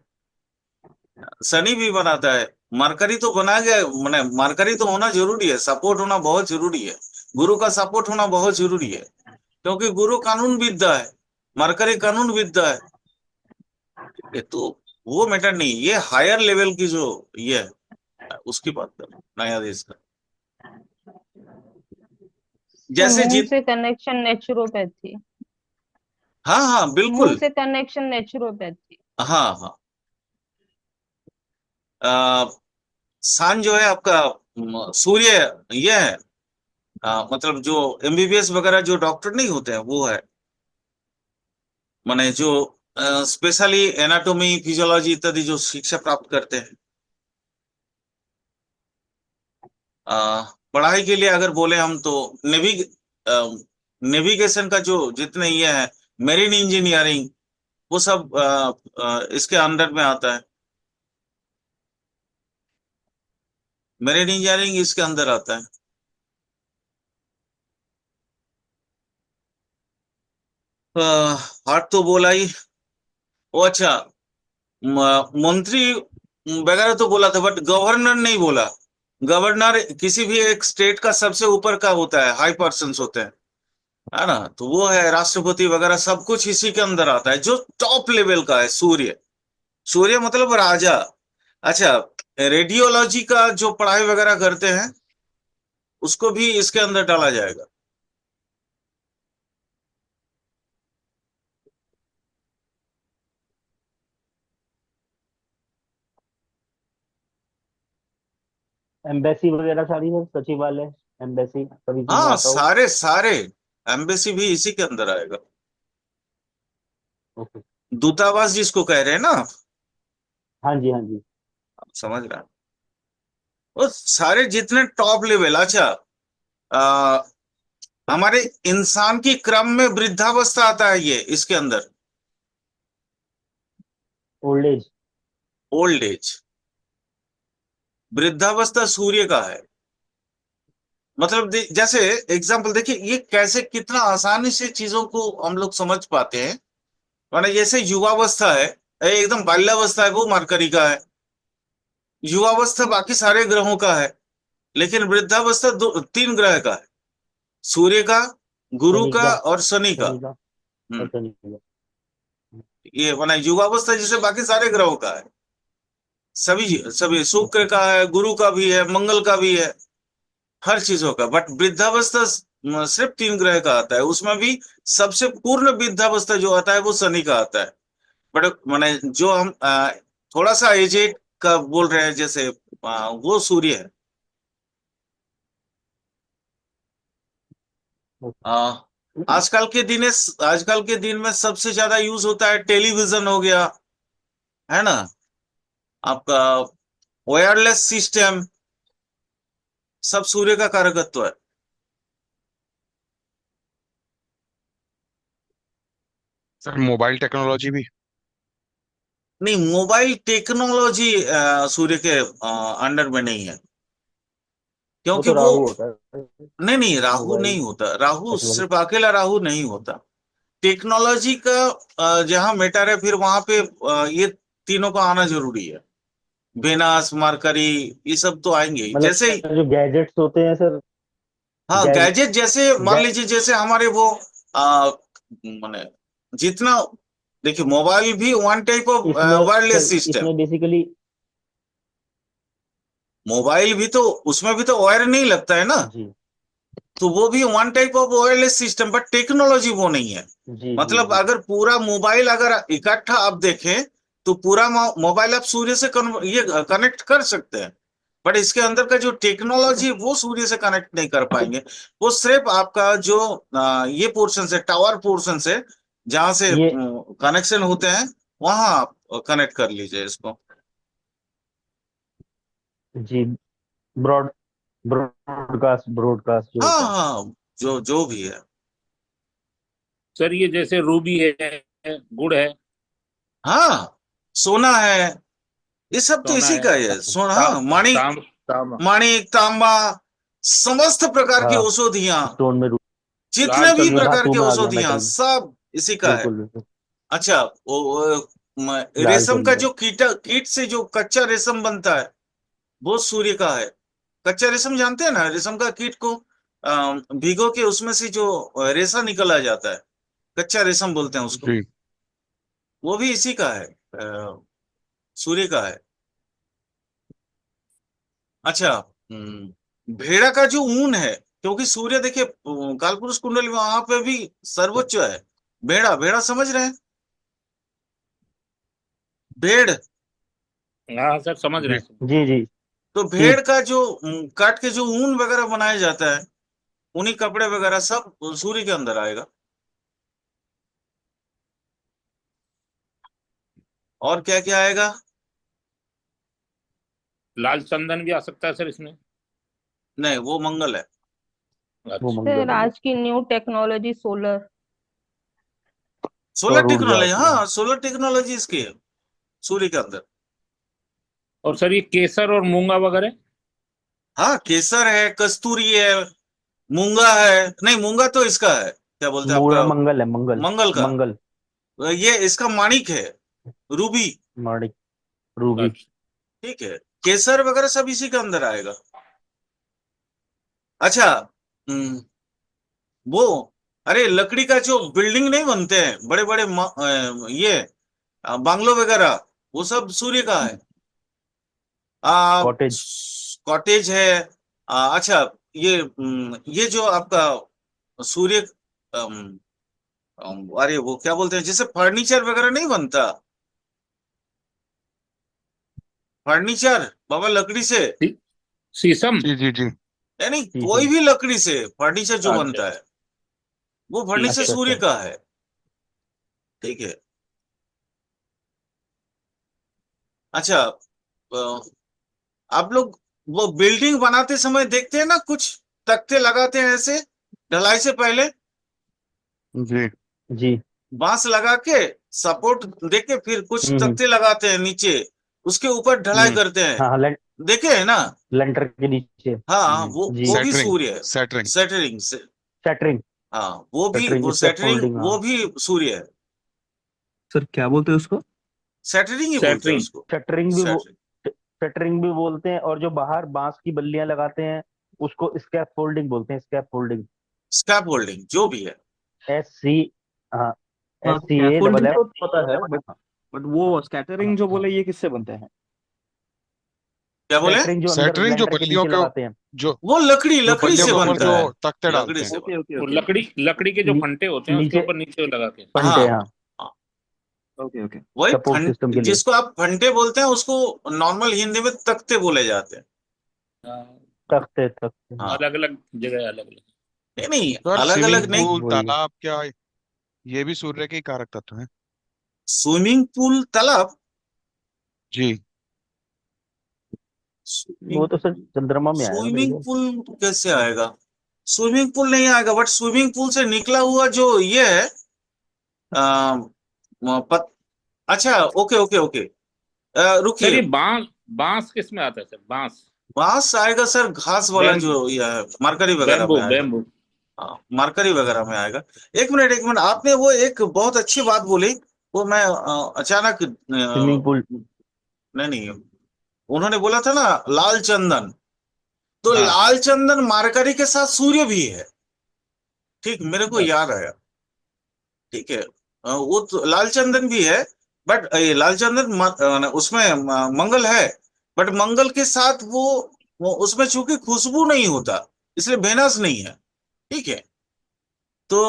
शनि भी बनाता है, मरकरी तो बना गया। मैंने मरकरी तो होना जरूरी है, सपोर्ट होना बहुत जरूरी है। गुरु का सपोर्ट होना बहुत जरूरी है, क्योंकि गुरु कानून विद्या है, मरकरी कानून विद्या है। ये तो वो मैटर नहीं, ये हायर लेवल की जो ये है उसकी बात कर न्यायाधीश का। सर जैसे मून जीत, से कनेक्शन नेचुरोपैथी। हाँ हाँ मून बिल्कुल। से कनेक्शन नेचुरोपैथी। हाँ हाँ। सान जो है आपका, सूर्य ये है। मतलब जो एमबीबीएस वगैरह जो डॉक्टर नहीं होते हैं वो है, माने जो स्पेशली एनाटॉमी फिजियोलॉजी इत्यादि जो शिक्षा प्राप्त करते हैं। पढ़ाई के लिए अगर बोले हम तो नेविग नेविगेशन का जो जितने ये है, मेरीन इंजीनियरिंग, वो सब इसके अंडर में आता है। मेरीन इंजीनियरिंग इसके अंदर आता है। हार्ट तो बोला ही। ओ अच्छा, मंत्री वगैरह तो बोला था, बट गवर्नर नहीं बोला। गवर्नर किसी भी एक स्टेट का सबसे ऊपर का होता है, हाई पर्सन्स होते हैं, है ना? तो वो है राष्ट्रपति वगैरह, सब कुछ इसी के अंदर आता है। जो टॉप लेवल का है सूर्य, सूर्य मतलब राजा। अच्छा, रेडियोलॉजी का जो पढ़ाई वगैरह करते हैं उसको भी इसके अंदर डाला जाएगा। एम्बेसी वगैरह सारी है, सचिवालय, एम्बेसी कभी सुना हाँ, आता हो। सारे सारे एम्बेसी भी इसी के अंदर आएगा। ओके। दूतावास जिसको कह रहे हैं ना, हाँ जी, हाँ जी। आप समझ रहे हैं। वो सारे जितने टॉप लेवल। अच्छा, आ, हमारे इंसान की क्रम में वृद्धावस्था आता है ये इसके अंदर, ओल्ड एज। Old age. वृद्धावस्था सूर्य का है। मतलब जैसे एग्जाम्पल देखिए, ये कैसे कितना आसानी से चीजों को हम लोग समझ पाते हैं। माने जैसे युवावस्था है, एकदम बाल्यावस्था है, वो मरकरी का है। युवावस्था बाकी सारे ग्रहों का है, लेकिन वृद्धावस्था दो तीन ग्रह का है, सूर्य का, गुरु शनि का का, और शनि का। शनि का और हम्म, शनि का। ये माने युवावस्था जैसे बाकी सारे ग्रहों का है, सभी सभी शुक्र का है, गुरु का भी है, मंगल का भी है, हर चीजों का। बट वृद्धावस्था सिर्फ तीन ग्रह का आता है, उसमें भी सबसे पूर्ण वृद्धावस्था जो आता है वो शनि का आता है। बट माने जो हम थोड़ा सा एजेड का बोल रहे हैं, जैसे वो सूर्य है। ओके। आ, आजकल के दिन में सबसे ज्यादा यूज होता है टेलीविजन हो गया, है ना, आपका वायरलेस सिस्टम, सब सूर्य का कारकत्व है। सर मोबाइल टेक्नोलॉजी भी। नहीं, मोबाइल टेक्नोलॉजी सूर्य के अंडर में नहीं है, वो क्योंकि तो वो, राहु होता है, नहीं नहीं, राहु मोबाइल नहीं होता। राहु टेक्नोलॉजी। सिर्फ अकेला राहु नहीं होता। टेक्नोलॉजी का जहां मैटर है, फिर वहां पे ये तीनों का आना जरूरी है। वेनस, मरकरी, ये सब तो आएंगे ही। मतलब जैसे सर जो गैजेट्स होते हैं सर, हाँ, गैज गैजेट जैसे मान गै, लीजिए, जैसे हमारे वो माने जितना, देखिए मोबाइल भी वन टाइप ऑफ इसमें वायरलेस सर सिस्टम। इसमें बेसिकली मोबाइल भी तो, उसमें भी तो वायर नहीं लगता है ना, जी तो वो भी one type of wireless system, but technology वो नहीं है। जी जी मतलब जी अगर पूरा मोबाइल अगर इकट्ठा आप देखें तो पूरा मोबाइल आप सूर्य से ये कनेक्ट कर सकते हैं, बट इसके अंदर का जो टेक्नोलॉजी वो सूर्य से कनेक्ट नहीं कर पाएंगे। वो सिर्फ आपका जो ये पोर्शन से, टावर पोर्शन से, जहां से ये कनेक्शन होते हैं, वहां आप कनेक्ट कर लीजिए इसको। जी ब्रॉड ब्रॉडकास्ट ब्रॉडकास्ट जो हाँ होता है। हाँ, जो जो भी है। सर ये जैसे रूबी है, गुड़ है, हाँ, सोना है, ये सब तो सोना इसी है, का ही है। सोना, हाँ, माणिक, ताम ताम माणिक, तांबा, समस्त प्रकार की हाँ औषधियां, स्टोन में जितने लाल भी चंदन। प्रकार धातु की में आ गया औषधियां, मेटल। सब इसी का है। बिल्कुल बिल्कुल। अच्छा, लाल रेशम का चंदन। जो कीट से जो कच्चा रेशम बनता है, वो सूर्य का है। कच्चा रेशम जानते हैं ना, रेशम का कीट को भिगो के उसमें से जो रेशा निकल आ जाता है, कच्चा रेशम बोलते हैं उसको, जी वो भी इसी का है, सूर्य का है। अच्छा, भेड़ा का जो ऊन है, क्योंकि सूर्य देखिए कालपुरुष कुंडली में वहां पे भी सर्वोच्च है। भेड़ा, भेड़ा समझ रहे हैं, भेड़। हाँ सर समझ रहे जी हैं। जी जी तो भेड़ शीप। का जो काट के जो ऊन वगैरह बनाया जाता है, उन्हीं कपड़े वगैरह सब सूर्य के अंदर आएगा। और क्या क्या आएगा? लाल चंदन भी आ सकता है सर इसमें। नहीं, वो मंगल है। वो अच्छा। मंगल सर है। आज की न्यू टेक्नोलॉजी सोलर। सोलर सौर ऊर्जा टेक्नोलॉजी, की है। हाँ, सोलर टेक्नोलॉजी इसकी है, सूर्य के अंदर। और सर ये केसर और मूंगा वगैरह। हाँ, केसर है, कस्तूरी है, मूंगा है। नहीं, मूंगा तो इसका है, क्या बोलते हैं पूरा आपका, मंगल है, मंगल। मंगल का। मंगल। ये इसका माणिक है, रूबी। माणिक। रूबी। अच्छा। ठीक है, केसर वगैरह सब इसी के अंदर आएगा। अच्छा, वो, अरे लकड़ी का जो बिल्डिंग नहीं बनते हैं बड़े बड़े ये बांग्लो वगैरह, वो सब सूर्य का है। आ कॉटेज। कॉटेज है। अच्छा, ये जो आपका सूर्य, अरे वो क्या बोलते हैं, जैसे फर्नीचर वगैरह नहीं बनता, फर्नीचर बाबा लकड़ी से, सी- शीशम। जी जी जी यानी कोई शीशम। भी लकड़ी से फर्नीचर जो अच्छा। बनता है, वो ठीक फर्नीचर है। अच्छा सूर्य अच्छा। का है। ठीक है। अच्छा, आप लोग वो बिल्डिंग बनाते समय देखते हैं ना, कुछ तख्ते लगाते हैं ऐसे ढलाई से पहले, जी जी। बांस लगा के सपोर्ट देके फिर कुछ हम्म। तख्ते लगाते हैं नीचे, उसके ऊपर ढलाई हम्म करते हैं, हाँ हाँ देखे है ना? लेंटर के नीचे। हाँ, वो जी। भी सेटरिंग सूर्य है। सेटरिंग सेटरिंग से, शटरिंग। हाँ, वो भी, शटरिंग वो स्कैफोल्डिंग सेटरिंग हाँ। वो भी सूर्य है। सर क्या बोलते हैं उसको? सेटरिंग ही बोलते हैं सेटरिंग। उसको। शटरिंग भी सेटरिंग, शटरिंग भी बोलते हैं, और जो बाहर बांस की बल्लियां लगाते हैं उसको स्कैफोल्डिंग बोलते हैं। स्कैफोल्डिंग। स्कैप होल्डिंग जो भी है। SC। हाँ। हाँ SCA डबल स्कैफोल्डिंग एफ। तो पता है, बट वो स्कैटरिंग जो बोले ये किससे बनते हैं? क्या बोले? शटरिंग जो अंदर सेटरिंग जो लेंटर के बल्लियों नीचे के लगाते हैं। जो वो लकड़ी, जो लकड़ी बल्लियों से के ऊपर बनता जो है, तख्ते लकड़ी डालते हैं। से ओके बनता ओके वो ओके। लकड़ी के जो नी, फंटे होते हैं उसके नीचे ऊपर नीचे लगा के। है। फंटे हाँ हाँ। हाँ, ओके ओके। वही सपोर्ट सिस्टम के लिए। जिसको आप फंटे बोलते हैं, उसको नॉर्मल हिंदी में तख्ते बोले जाते हैं। हाँ, तख्ते तख्ते हाँ। हाँ, अलग अलग जगह अलग अलग। नहीं नहीं, तो अलग स्विमिंग अलग नहीं। पूल वही। तालाब क्या ये भी सूर्य के ही कारक तत्व हैं? स्विमिंग पूल, तालाब, जी स्विमिंग वो तो सर चंद्रमा में आएगा मेरे स्विमिंग ख्याल। पूल कैसे आएगा? स्विमिंग पूल नहीं आएगा, बट स्विमिंग पूल से निकला हुआ जो ये है, आ, अच्छा, ओके ओके ओके, सर रुकिए। ये बांस, बांस किस में आता है सर, बांस? बांस आएगा सर, घास वाला बैम जो ये है, मरकरी वगैरह में बैम्बू आएगा। बैम्बू। हाँ, मरकरी वगैरह में आएगा। एक मिनट, एक मिनट, आपने वो एक बहुत अच्छी बात बोली, वो मैं अचानक स्विमिंग पूल। नहीं नहीं, उन्होंने बोला था ना लाल चंदन, तो हाँ लाल चंदन मारकरी के साथ सूर्य भी है। ठीक, मेरे को बस। याद आया। ठीक है, वो तो लाल चंदन भी है, बट लाल चंदन उसमें मंगल है, बट मंगल के साथ वो उसमें चूंकि खुशबू नहीं होता, इसलिए वेनस नहीं है। ठीक है, तो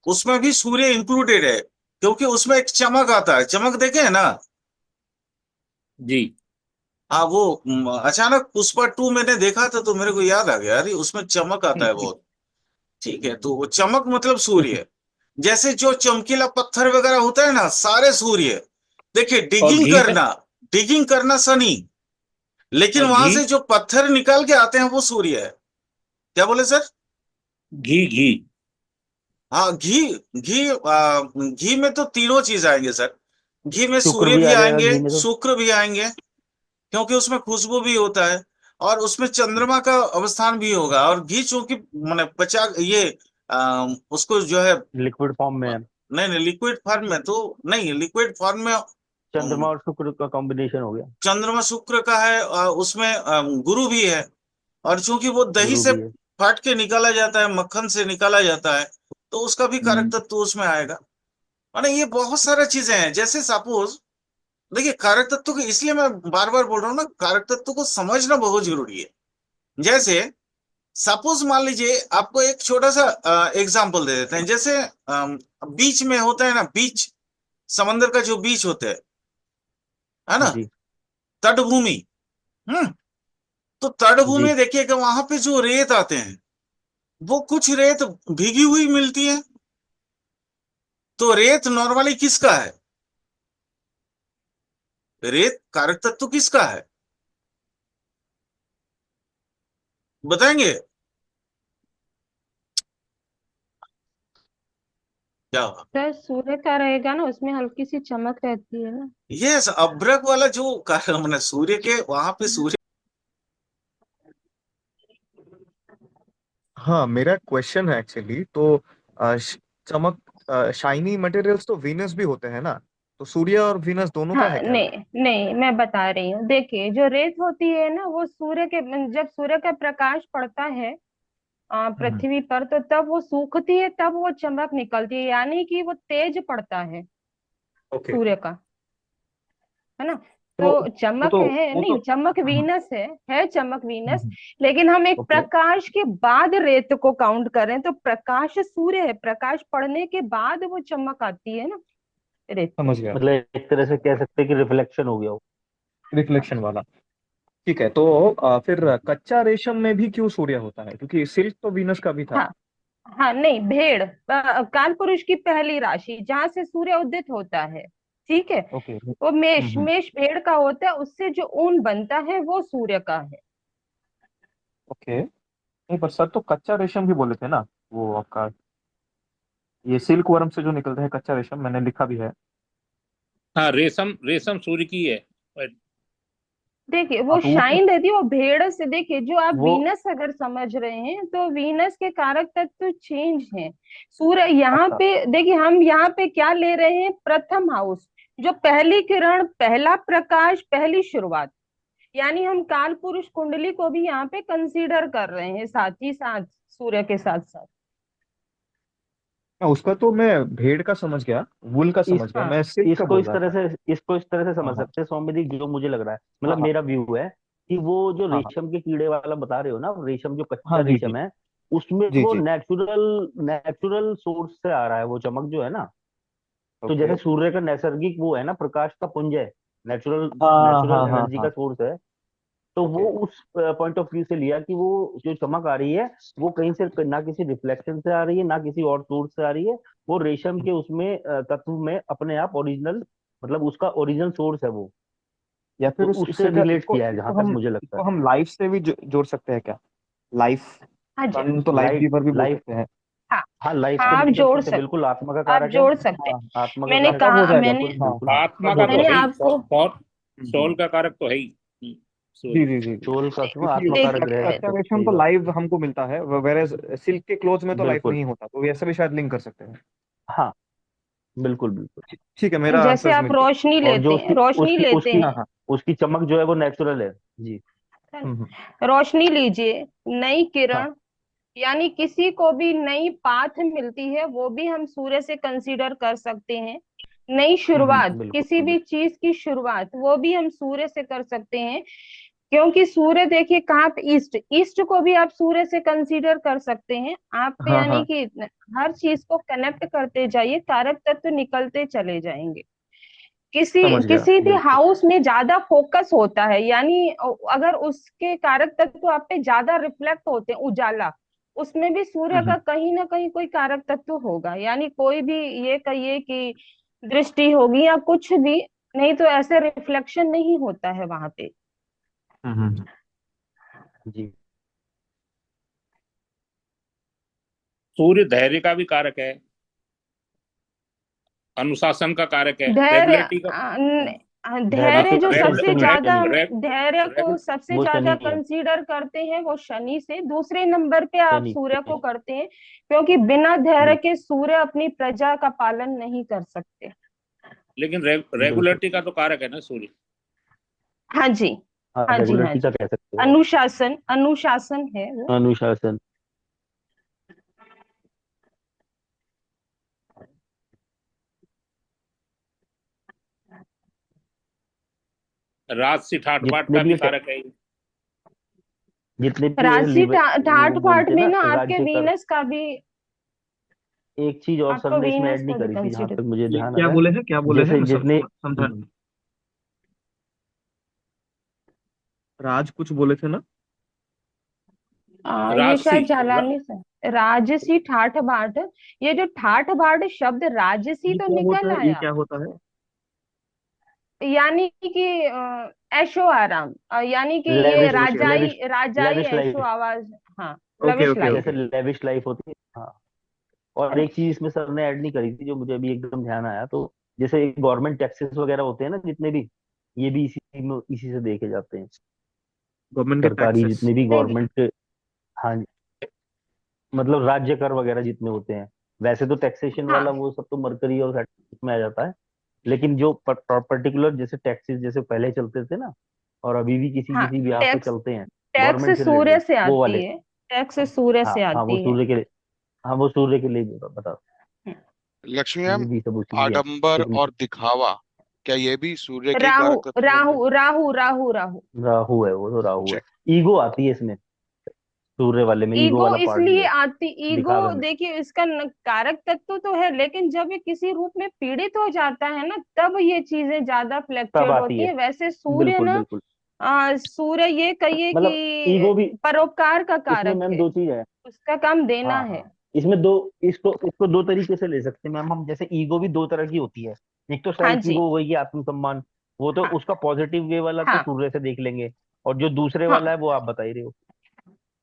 उसमें भी सूर्य इंक्लूडेड है, क्योंकि उसमें एक चमक आता है, चमक देखे है ना। जी। हाँ, वो अचानक पुष्पा 2 मैंने देखा था, तो मेरे को याद आ गया, अरे उसमें चमक आता है बहुत। ठीक है, तो वो चमक मतलब सूर्य। जैसे जो चमकीला पत्थर वगैरह होता है ना, सारे सूर्य। देखिए, और घी में, डिगिंग करना शनि, लेकिन और वहां घी, से जो पत्थर निकाल के आते हैं वो सूर्य है। क्या बोले सर? घी घी। हाँ, घी। घी में तो तीनों चीज आएंगे सर। घी में शुक्र सूर्य भी भी आ जाएगा आएंगे, घी में तो। शुक्र भी आएंगे, क्योंकि उसमें खुशबू भी होता है, और उसमें चंद्रमा का अवस्थान भी होगा। और घी चूंकि मैंने पचा ये उसको जो है, लिक्विड फॉर्म में है। नहीं नहीं, लिक्विड फॉर्म में तो नहीं, लिक्विड फॉर्म में चंद्रमा और शुक्र का कॉम्बिनेशन हो गया। चंद्रमा शुक्र का है, उसमें गुरु भी है। और चूंकि वो दही गुरु से भी है। फाट के निकाला जाता है, मक्खन से निकाला जाता है, तो उसका भी कारक तत्व उसमें आएगा। माने ये बहुत सारा चीजें हैं। जैसे सपोज, देखिए, कारक तत्व को इसलिए मैं बार बार बोल रहा हूँ ना, कारक तत्व को समझना बहुत जरूरी है। जैसे सपोज मान लीजिए, आपको एक छोटा सा एग्जांपल दे देते हैं। जैसे बीच में होता है ना, बीच, समंदर का जो बीच होता है ना, जी तटभूमि। हम्म, तो जी। तटभूमि देखिएगा, वहां पे जो रेत आते हैं, वो कुछ रेत भीगी हुई मिलती है। तो रेत नॉर्मली किसका है? रेत कारक तत्व किसका है, बताएंगे क्या? सर सूर्य का रहेगा ना, उसमें हल्की सी चमक रहती है ना। यस, अभ्रक वाला जो मैंने सूर्य के वहां पे सूर्य। हाँ, मेरा क्वेश्चन है एक्चुअली तो चमक शाइनी मटेरियल्स तो वीनस भी होते हैं ना, तो सूर्य और वीनस दोनों का है हाँ, क्या? नहीं नहीं, मैं बता रही हूँ। देखिए, जो रेत होती है ना, वो सूर्य के, जब सूर्य का प्रकाश पड़ता है हम्म। पृथ्वी पर, तो तब वो सूखती है, तब वो चमक निकलती है, यानी कि वो तेज पड़ता है ओके। सूर्य का, है ना। तो तो वो चमक तो है, वो तो नहीं, चमक हम्म, वीनस है चमक वीनस। हम्म, लेकिन हम एक ओके, प्रकाश के बाद रेत को काउंट करें तो प्रकाश सूर्य है, प्रकाश पड़ने के बाद वो चमक आती है ना रेत पे। समझ गया। मतलब एक तरह से कह सकते हैं कि रिफ्लेक्शन हो गया हो। रिफ्लेक्शन वाला। ठीक है, तो फिर कच्चा रेशम में भी क्यों सूर्य होता है? क्योंकि सिल्क तो वीनस का भी था। हाँ हाँ, नहीं, भेड़, काल पुरुष की पहली राशि जहां से सूर्य उदित होता है, ठीक है, ओके। वो मेष, हम्म। मेष भेड़ का होता है, उससे जो ऊन बनता है वो सूर्य का है। ओके, नहीं पर सर तो कच्चा रेशम भी बोले थे ना, वो आपका ये सिल्क वर्म से जो निकलता है कच्चा रेशम, मैंने लिखा भी है। हाँ, रेशम, रेशम सूर्य की है। और देखिए, हाँ वो तो वो फिर शाइन रहती है, वो भेड़ से। देखिए, जो आप वो वीनस अगर समझ रहे हैं, तो वीनस के कारक तत्व चेंज हैं। सूर्य यहाँ अच्छा। पे, देखिए, हम यहाँ पे क्या ले रहे हैं, प्रथम हाउस, जो पहली किरण, पहला प्रकाश, पहली शुरुआत, यानी हम काल पुरुष कुंडली को भी यहाँ पे कंसीडर कर रहे हैं, साथ ही साथ सूर्य के साथ साथ। हाँ, उसका तो मैं भेड़ का समझ गया, वुल का इस समझ गया, हाँ मैं सिल्क का इसको बोल इस रहा तरह था। से इसको इस तरह से हाँ समझ हाँ सकते हैं सौम्य जी, जो मुझे लग रहा है, हाँ मतलब हाँ मेरा व्यू है कि वो जो हाँ हाँ रेशम के कीड़े वाला बता रहे हो ना, रेशम जो कच्चा हाँ, जी जी रेशम है, उसमें जी वो जी। नेचुरल नेचुरल सोर्स से आ रहा है वो चमक जो है ना। तो ओके। जैसे सूर्य का नैसर्गिक वो है ना, प्रकाश का पुंज है, नेचुरल हाँ नेचुरल हाँ हाँ एनर्जी का हाँ। सोर्स है। तो वो ओके। उस पॉइंट ऑफ व्यू से लिया कि वो जो चमक आ रही है, वो कहीं से ना किसी रिफ्लेक्शन से आ रही है, ना किसी और सोर्स से आ रही है। वो रेशम के उसमें तत्व में अपने आप ओरिजिनल, मतलब उसका ओरिजिनल सोर्स है वो। या तो फिर उस उससे उससे क्या रिलेट इसको किया है जहां तक मुझे लगता इसको है। हम लाइफ से भी जोड़ सकते हैं क्या? लाइफ, हाँ जी, सन तो लाइफ लाइफ गिवर भी बोल लाइफ सकते हैं। हाँ हाँ, लाइफ हाँ, से आप भी कर जोड़ सकते हैं, सकते, बिल्कुल आत्मा का आप कारक है। जोड़ सकते हैं। हाँ, आत्मा का मैंने हाँ, कारक है, तब हो कहा, जाएगा मैंने तो हाँ, बिल्कुल। आत्मा तब हो का तो जाएगा। मैंने है ही, आपको, सोल का कारक तो है ही जी सूर्य। जी जी जी। सोल का क्यों क्योंकि आत्मा कारक ठीक रहेगा, है। कच्चा तो रेशम सही तो बात। लाइव हमको मिलता है, वेरेज सिल्क के क्लोथ में तो लाइफ बिल्कुल। नहीं होता, तो वैसे भी शायद लिंक कर सकते हैं। हाँ, बिल्कुल बिल्कुल। ठीक है, मेरा जैसे आंसर्स आप मिल गया। रोशनी और लेते जो हैं, रोशनी लेते उसकी हाँ हैं, हाँ। उसकी चमक जो है वो नेचुरल है जी। रोशनी लीजिए, नई हाँ किरण, यानी किसी को भी नई पाथ मिलती है, वो भी हम सूर्य से कंसीडर कर सकते हैं। नई शुरुआत, किसी बिल्कुल भी चीज की शुरुआत, वो भी हम सूर्य से कर सकते हैं। क्योंकि सूर्य देखिए कहाँ पे, ईस्ट, ईस्ट को भी आप सूर्य से कंसीडर कर सकते हैं। आप हाँ यानी हाँ, कि हर चीज को कनेक्ट करते जाइए, कारक तत्व निकलते चले जाएंगे। किसी समझ गया। किसी भी बिल्कुल। हाउस में ज्यादा फोकस होता है, यानी अगर उसके कारक तत्व आप पे ज्यादा रिफ्लेक्ट होते हैं, उजाला, उसमें भी सूर्य का कहीं ना कहीं कोई कारक तत्व होगा। यानी कोई भी ये कहिए कि दृष्टि होगी या कुछ भी, नहीं तो ऐसे रिफ्लेक्शन नहीं होता है वहां पे। हम्म। जी सूर्य धैर्य का भी कारक है, अनुशासन का कारक है, धैर्य रेगुलेटरी का। धैर्य धैर्य तो जो धैर्य सबसे तो ज्यादा शनि हम है। धैर्य को सबसे वो ज्यादा शनि है। कंसीडर करते हैं, वो शनि से। दूसरे नंबर पे आप शनि सूर्य को शनि। करते हैं, क्योंकि बिना धैर्य बिल्कुल के सूर्य अपनी प्रजा का पालन नहीं कर सकते। लेकिन बिल्कुल। रेगुलेटरी का तो कारक है ना सूर्य। हाँ जी, हाँ हाँ जी, हाँ रेगुलरिटी का जी। कह सकते हो आप। अनुशासन, अनुशासन है वो। अनुशासन। राजसी ठाट बाट जितने का भी भी ये कारक है ये। जितने भी ये राजसी ठाट वो बाट बोलते हैं में ना ना आपके राज्य कर। वीनस का भी, एक चीज और सर आपको ने इसमें वीनस ऐड नहीं को भी करी थी जहां कंसीडर। तक मुझे ध्यान आ क्या रहा है। बोले हैं, क्या बोले हैं, जैसे मैं जितने समझा नहीं। राज कुछ बोले थे ना। ये राजसी शायद जालानी से, राजसी ठाठ बाट। ये जो ठाठ बाट शब्द राजसी ये तो क्या निकल होता है, ये आया, क्या होता है? यानी कि ऐशो आराम, यानी कि ये लेविश राजाई, लेविश राजाई लेविश ऐशो लाइफ। आवाज। हाँ, ओके लविश ओके लाइफ। जैसे ओके। लेविश लाइफ होती है। हाँ। और एक चीज इसमें सर ने ऐड नहीं करी थी जो मुझे अभी एकदम ध्यान आया, तो जैसे गवर्नमेंट टैक्सेस वगैरह होते हैं ना जितने भी, ये भी इसी से देखे जाते हैं। गवर्नमेंट के सरकारी टैक्सेस। जितने भी नहीं, गवर्नमेंट के। हाँ मतलब राज्य कर वगैरह जितने होते हैं, वैसे तो टैक्सेशन वाला हाँ वो सब तो मरकरी और सैटर्न में आ जाता है। लेकिन जो पर्टिकुलर जैसे टैक्सेस जैसे पहले चलते थे ना, और अभी भी किसी हाँ, किसी ब्याह पे टैक्स, चलते हैं टैक्स गवर्नमेंट से सूर्य रिलेटेड, से वो आती वाले। है, टैक्स सूर्य हाँ से हाँ वो आती है। सूर्य के लिए। हाँ वो सूर्य के लिए भी बता। लक्ष्मी ये मैम, भी सब उसी की है। आडंबर और दिखावा, क्या ये भी सूर्य के ही राहु, कारक तत्व बनते हैं? राहु, राहु, राहु, राहु। राहु है, वो तो राहु अच्छा। है। ईगो आती है इसमें, सूर्य वाले में ईगो ईगो वाला पार्ट जो इसलिए है आती, ईगो दिखावे में। देखिए इसका कारक तत्व तो है, लेकिन जब ये किसी रूप में पीड़ित हो जाता है ना, तब ये चीजें ज्यादा तब फ्लक्चुएट आती होती है। है। वैसे सूर्य बिल्कुल ना, बिल्कुल। सूर्य ये कहिए मतलब ईगो भी कि परोपकार का इसमें कारक मैम है, दो चीज है। उसका काम देना हाँ है। हाँ इसमें दो, इसको इसको दो तरीके से ले सकते हैं मैम हम। जैसे ईगो भी दो तरह की होती है। एक तो हाँ सेल्फ जी, ईगो हो गई कि आत्मसम्मान, वो तो हाँ, उसका पॉजिटिव वे वाला तो हाँ, सूर्य से देख लेंगे। और जो दूसरे वाला हाँ, है वो आप बता ही रहे हो।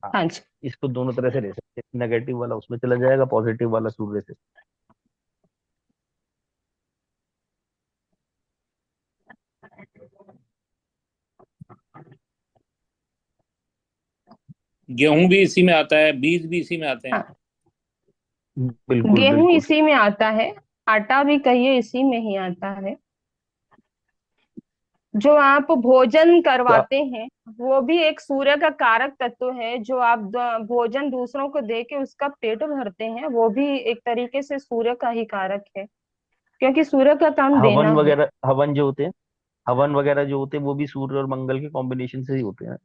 हाँ हाँ जी। इसको दोनों तरह से ले सकते हैं, नेगेटिव वाला उसमें चला जाएगा, पॉजिटिव वाला सूर्य से। गेहूं भी इसी में आता है, बीज भी इसी में आते हैं। हाँ, बिल्कुल गेहूं बिल्कुल। इसी में आता है, आटा भी कहिए इसी में ही आता है। जो आप भोजन क्या करवाते हैं, वो भी एक सूर्य का कारक तत्व है। जो आप भोजन दूसरों को दे के उसका पेट भरते हैं, वो भी एक तरीके से सूर्य का ही कारक है, क्योंकि सूर्य का काम हवन देना है। वगैरह, हवन जो होते हैं, हवन वगैरह जो होते हैं वो भी सूर्य और मंगल के कॉम्बिनेशन से ही होते हैं।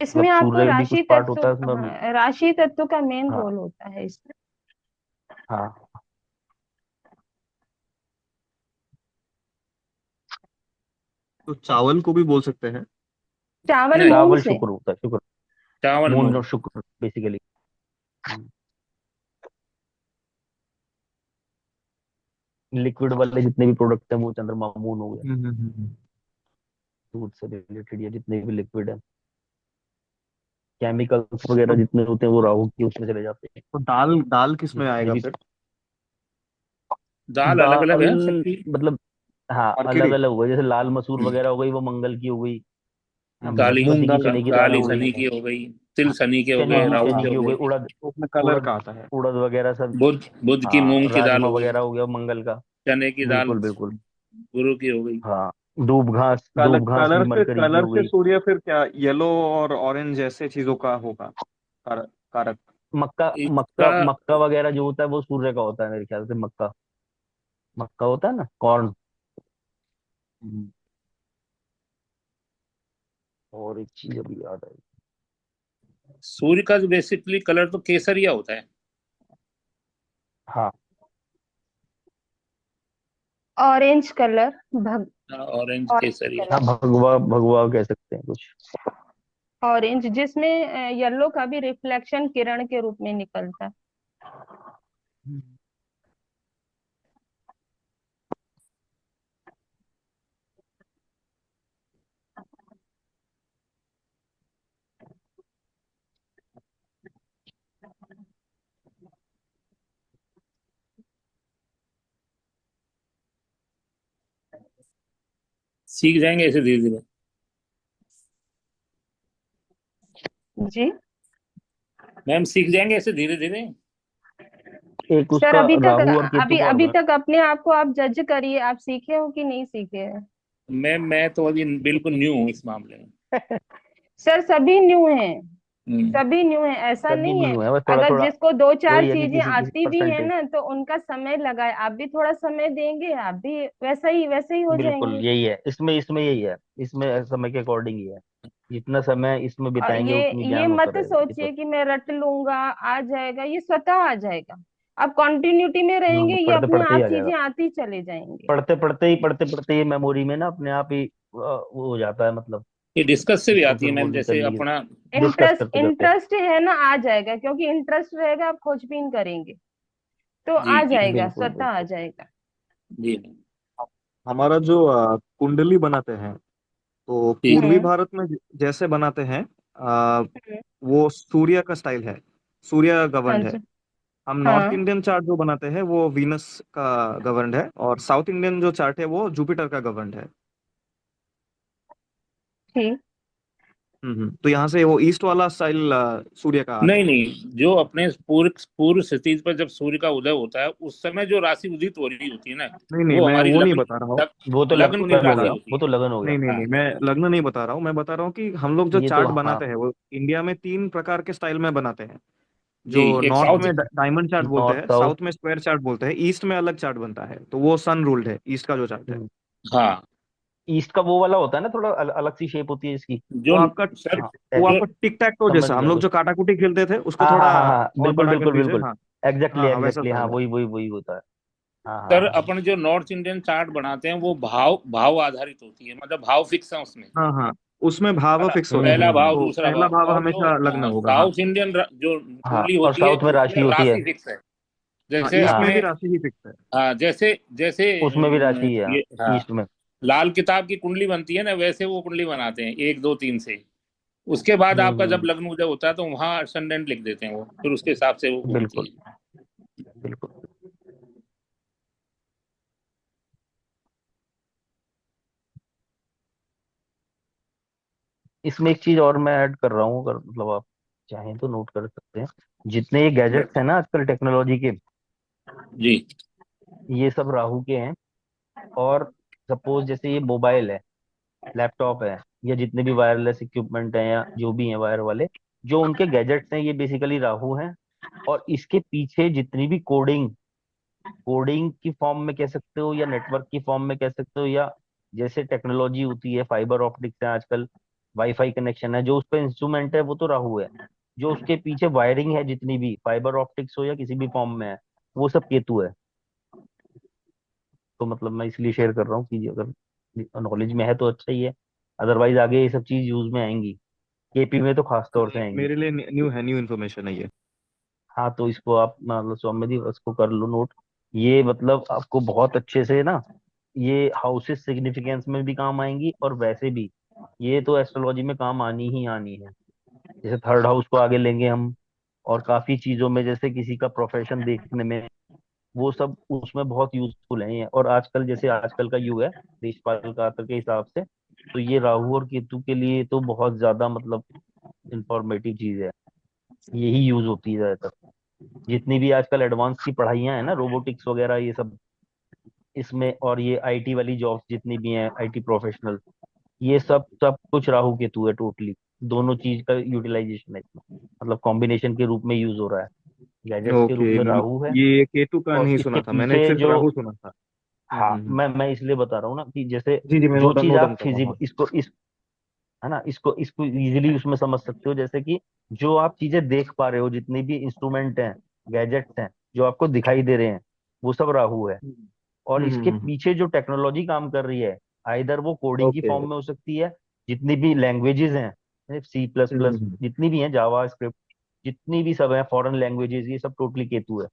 इसमें मतलब आपको सूर्य भी कुछ राशि पार्ट तत्व, होता है उसमें भी। हाँ, राशि तत्व का मेन हाँ रोल होता है इसमें। हाँ। तो चावल को भी बोल सकते हैं। चावल नहीं, मूंग चावल से। शुक्र होता है, शुक्र। चावल मून मूंग। और शुक्र बेसिकली। लिक्विड वाले जितने भी प्रोडक्ट हैं वो चंद्रमा मून हो गया। हम्म। दूध से रिलेटेड या जितने भी लिक्विड है, केमिकल्स वगैरह तो, जितने होते हैं वो राहु की उसमें चले जाते हैं। तो दाल दाल किस में जितने आएगा भी फिर? दाल अलग अलग दाल, है सबकी। मतलब हाँ अलग मरकरी। अलग हो गई। जैसे लाल मसूर वगैरह हो गई वो मंगल की हो गई। काली, मूंग बृहस्पति की दाल चने की दाल काली हो गई। सनी की हो गई, तिल सनी के हो चने गए, की राउत चने के की हो हो गई। गए। उड़द, तो उसमें कलर उड़द का आता है। उड़द वगैरह सब। बुध बुध की हाँ मूंग की दाल राजमा हो गई। वगैरह हो गया मंगल का। चने की दाल बिल्कुल बिल्कुल। गुरु की हो गई। हाँ, दूब घास, कलर दूब घास भी कलर से मरकरी की कलर हो से गई। सूर्य फिर क्या येलो और ऑरेंज जैसे चीजों का होगा कारक? मक्का इसका मक्का मक्का वगैरह जो होता है वो सूर्य का होता है मेरे ख्याल से। मक्का मक्का होता है ना, कॉर्न। और एक चीज अभी याद आई। सूर्य का जो बेसिकली कलर तो केसरिया होता है। हाँ, ऑरेंज कलर, ऑरेंज ऑरेंज केसरिया। हाँ, कलर, भगवा भगवा कह सकते हैं कुछ। ऑरेंज जिसमें येलो का भी रिफ्लेक्शन किरण के रूप में निकलता है। सीख जाएंगे ऐसे धीरे धीरे। जी मैम सीख जाएंगे ऐसे धीरे धीरे। एक सर, उसका राहु और केतु अभी का अभी होगा। तक अपने आप को आप जज करिए, आप सीखे हो कि नहीं सीखे हैं। मैं तो अभी बिल्कुल न्यू हूँ इस मामले में। सर, सभी न्यू हैं, हम्म। सभी न्यू है, ऐसा सभी नहीं है। न्यू है, बस थोड़ा अगर थोड़ा जिसको दो चार वही है कि चीजें किसी किसी आती भी है परसेंटेज। ना, तो उनका समय लगाए, आप भी थोड़ा समय देंगे, आप भी वैसे ही हो बिल्कुल जाएंगे। यही है, इसमें इसमें यही है, इसमें समय के अकॉर्डिंग ही है। जितना समय इसमें और बिताएंगे उतनी ये ज्ञान होता मत रहेगा, ये तो। सोचिए कि मैं रट लूंगा, आ जाएगा, ये स्वतः आ जाएगा। आप कंटिन्यूटी में रहेंगे, ये पढ़ते अपने पढ़ते ही आप आ जाएगा। चीजें आती चले जाएंगे। पढ़ते पढ़ते ये मेमोरी में ना अपने आप ही वो हो जाता है, मतलब। ये डिस्कस से भी इसको आती फिर है वो मैम, नहीं जैसे करने की। अपना। डिस्कस इंटरेस्ट करते करते। इंटरेस्ट है ना, आ जाएगा, क्योंकि इंटरेस्ट रहेगा, आप खोजबीन करेंगे तो जी आ जी जाएगा, बिल्कुल स्वतः आ बिल्कुल। जाएगा। जी। हमारा जो कुंडली बनाते हैं तो ठीक। पूर्वी हम्म। भारत में जैसे बनाते हैं आ, हम्म। वो सूर्य का स्टाइल है, सूर्य हाँ गवर्नड है। जी। हम नॉर्थ हाँ। इंडियन चार्ट जो बनाते हैं वो वीनस का गवर्नड है, और साउथ इंडियन जो चार्ट है वो जुपिटर का गवर्नड है। ठीक। तो यहाँ से वो ईस्ट वाला स्टाइल सूर्य का आ नहीं गया। नहीं, जो अपने पूर्व पूर्व क्षितिज पर जब सूर्य का उदय होता है उस समय जो राशि उदित हो रही होती है ना, नहीं नहीं, वो मैं हमारी वो नहीं लग्न बता रहा हूँ। वो तो लग्न उसको नहीं कुंडली लगन हो बता राशि गया, रहा हूँ। होती वो है। तो लगन हो गया। नहीं नहीं हाँ। नहीं, मैं लग्न नहीं बता रहा हूँ। मैं बता रहा हूँ कि हम लोग जो ये तो चार्ट हाँ। बनाते हैं वो इंडिया में तीन प्रकार के स्टाइल में बनाते हैं। जी। जो एक नॉर्थ साउथ। में डायमंड चार्ट बोलते नॉर्थ हैं, साउथ। साउथ में स्क्वायर चार्ट बोलते हैं, ईस्ट में अलग चार्ट बनता है, तो वो सन रूल्ड है ईस्ट का जो चार्ट है। हाँ। ईस्ट का वो वाला होता है ना, थोड़ा अलग सी शेप होती है इसकी। वो जो आपका सर, हाँ, वो जो आपका टिक टैक तो समझ जैसा हम गया लोग वो। जो काटाकुटी खेलते थे उसको हाँ थोड़ा हाँ हाँ हाँ, और बिल्कुल बड़ा कर बिल्कुल दीजिए। बिल्कुल। हाँ एग्जैक्टली हाँ हाँ, वैसा एग्जैक्टली, हाँ, स्टाइल है। वही वही वही होता है। हाँ हाँ सर हाँ हाँ। अपन जो नॉर्थ इंडियन चार्ट बनाते हैं वो भाव भाव आधारित होती है, मतलब भाव फिक्स है उसमें। हाँ हाँ, उसमें है भाव ना, फिक्स होते पहला हैं, भाव हम्म। तो दूसरा पहला भाव, भाव और जो हमेशा लग्न होगा। हाँ साउथ इंडियन जो हाँ, कुंडली और होती है साउथ में उसमें राशि होती है। राशि फिक्स है। हाँ, जैसे ईस्ट में हाँ, भी अपने, राशि ही फिक्स है। हाँ, जैसे जैसे उसमें भी राशि ही है। ये, हाँ, ईस्ट में। लाल किताब की कुंडली बनती है ना, वैसे वो कुंडली बनाते हैं एक दो तीन से। उसके बाद आपका जब हम्म। लग्न उदय होता है तो वहां असेंडेंट लिख देते हैं वो, फिर उसके हिसाब से वो घूमती बिल्कुल है। बिल्कुल। इसमें एक चीज और मैं ऐड कर रहा हूँ, अगर मतलब आप चाहें तो नोट कर सकते हैं। जितने ये गैजेट्स हैं ना आजकल टेक्नोलॉजी के, जी। ये सब राहु के हैं। और सपोज जैसे ये मोबाइल है, लैपटॉप है, या जितने भी वायरलेस इक्विपमेंट हैं या जो भी हैं वायर वाले, जो उनके गैजेट्स हैं, ये बेसिकली राहु हैं। और इसके पीछे जितनी भी कोडिंग कोडिंग की फॉर्म में कह सकते हो, या नेटवर्क की फॉर्म में कह सकते हो, या जैसे टेक्नोलॉजी होती है, फाइबर ऑप्टिक्स है आजकल, वाईफाई कनेक्शन है, जो उस पर इंस्ट्रूमेंट है वो तो राहु है। जो उसके पीछे वायरिंग है, जितनी भी फाइबर ऑप्टिक्स हो या किसी भी फॉर्म में है, वो सब केतु है। तो मतलब मैं इसलिए शेयर कर रहा हूँ कि अगर नॉलेज में है तो अच्छा ही है। अदरवाइज आगे ये सब चीज यूज में आएंगी, केपी में तो खास तौर से आएंगी। मेरे लिए न्यू है, न्यू इन्फॉर्मेशन है ये। हाँ, तो इसको आप मतलब स्वामी जी इसको कर लो नोट। ये मतलब आपको बहुत अच्छे से ना, ये हाउसेस सिग्निफिकेंस में भी काम आएंगी, और वैसे भी ये तो एस्ट्रोलॉजी में काम आनी ही आनी है। जैसे थर्ड हाउस को आगे लेंगे हम, और काफी चीजों में, जैसे किसी का प्रोफेशन देखने में, वो सब उसमें बहुत यूजफुल है ये। और आजकल जैसे आजकल का युग है देशपाल का के हिसाब से, तो ये राहु और केतु के लिए तो बहुत ज्यादा मतलब इंफॉर्मेटिव चीज है। यही यूज होती है ज्यादातर। जितनी भी आजकल एडवांस की पढ़ाइयां हैं ना, रोबोटिक्स वगैरह, ये सब इसमें, और ये आईटी वाली जॉब्स जितनी भी हैं, आईटी प्रोफेशनल, ये सब सब कुछ राहु केतु है टोटली। दोनों चीज का यूटिलाइजेशन है इसमें, मतलब कॉम्बिनेशन के रूप में यूज हो रहा है। गैजेट्स के रूप ओके। में राहु है, ये केतु का और नहीं इसके सुना था मैंने, पीछे सिर्फ जो, राहु सुना था। हाँ मैं इसलिए बता रहा हूँ ना कि जैसे जी जी, मैं जो नोट चीज नोट डाउन आप कर रहा फिजिक हूँ। इसको इस है ना, इसको इसको इजीली उसमें समझ सकते हो, जैसे कि जो आप चीजें देख पा रहे हो, जितनी भी इंस्ट्रूमेंट हैं, गैजेट्स हैं जो आपको दिखाई दे रहे हैं, वो सब राहु है। और इसके हम्म। पीछे जो टेक्नोलॉजी काम कर रही है, आइदर वो कोडिंग की ओके। फॉर्म में हो सकती है, जितनी भी लैंग्वेजेस हैं, सी प्लस प्लस, हम्म। जितनी भी हैं, जावा स्क्रिप्ट, जितनी भी सब है फॉरेन लैंग्वेजेस, ये सब टोटली केतु है।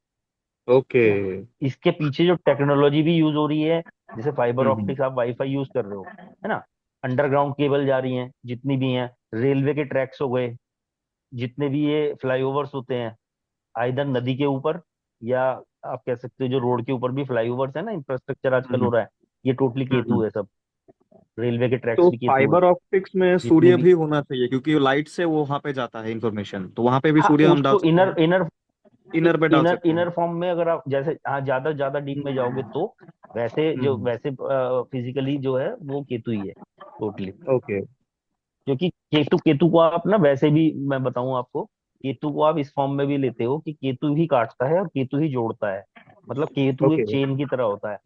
ओके। ठीक है। इसके पीछे जो टेक्नोलॉजी भी यूज हो रही है, जैसे फाइबर हम्म। ऑप्टिक्स, आप वाईफाई यूज कर रहे हो, है ना, अंडरग्राउंड केबल जा रही हैं जितनी भी हैं, रेलवे के ट्रैक्स हो गए, जितने भी ये फ्लाईओवर्स होते हैं, आइदर नदी के ऊपर, या आप कह सकते हो जो रोड के ऊपर भी फ्लाईओवर्स है ना, इंफ्रास्ट्रक्चर आजकल हो हम्म। रहा है, ये टोटली केतु हम्म। है सब। रेलवे के ट्रैक्स तो भी केतु है, फाइबर ऑप्टिक्स में जितनी सूर्य भी। भी होना चाहिए, क्योंकि लाइट से वो वहां पे जाता है इंफॉर्मेशन, तो वहां पे भी हाँ, सूर्य हम डाल उसको सकते इनर हैं। इनर इनर पे डाल इनर सकते हैं। इनर फॉर्म में, अगर आप जैसे, हाँ, ज्यादा ज्यादा डीप में जाओगे तो वैसे, जो हम्म। वैसे फिजिकली जो है वो केतु ही है टोटली। ओके। क्योंकि केतु केतु को आप ना, वैसे भी मैं बताऊं आपको, केतु को आप इस फॉर्म में भी लेते हो कि केतु ही काटता है और केतु ही जोड़ता है, मतलब केतु ओके। एक चेन की तरह होता है।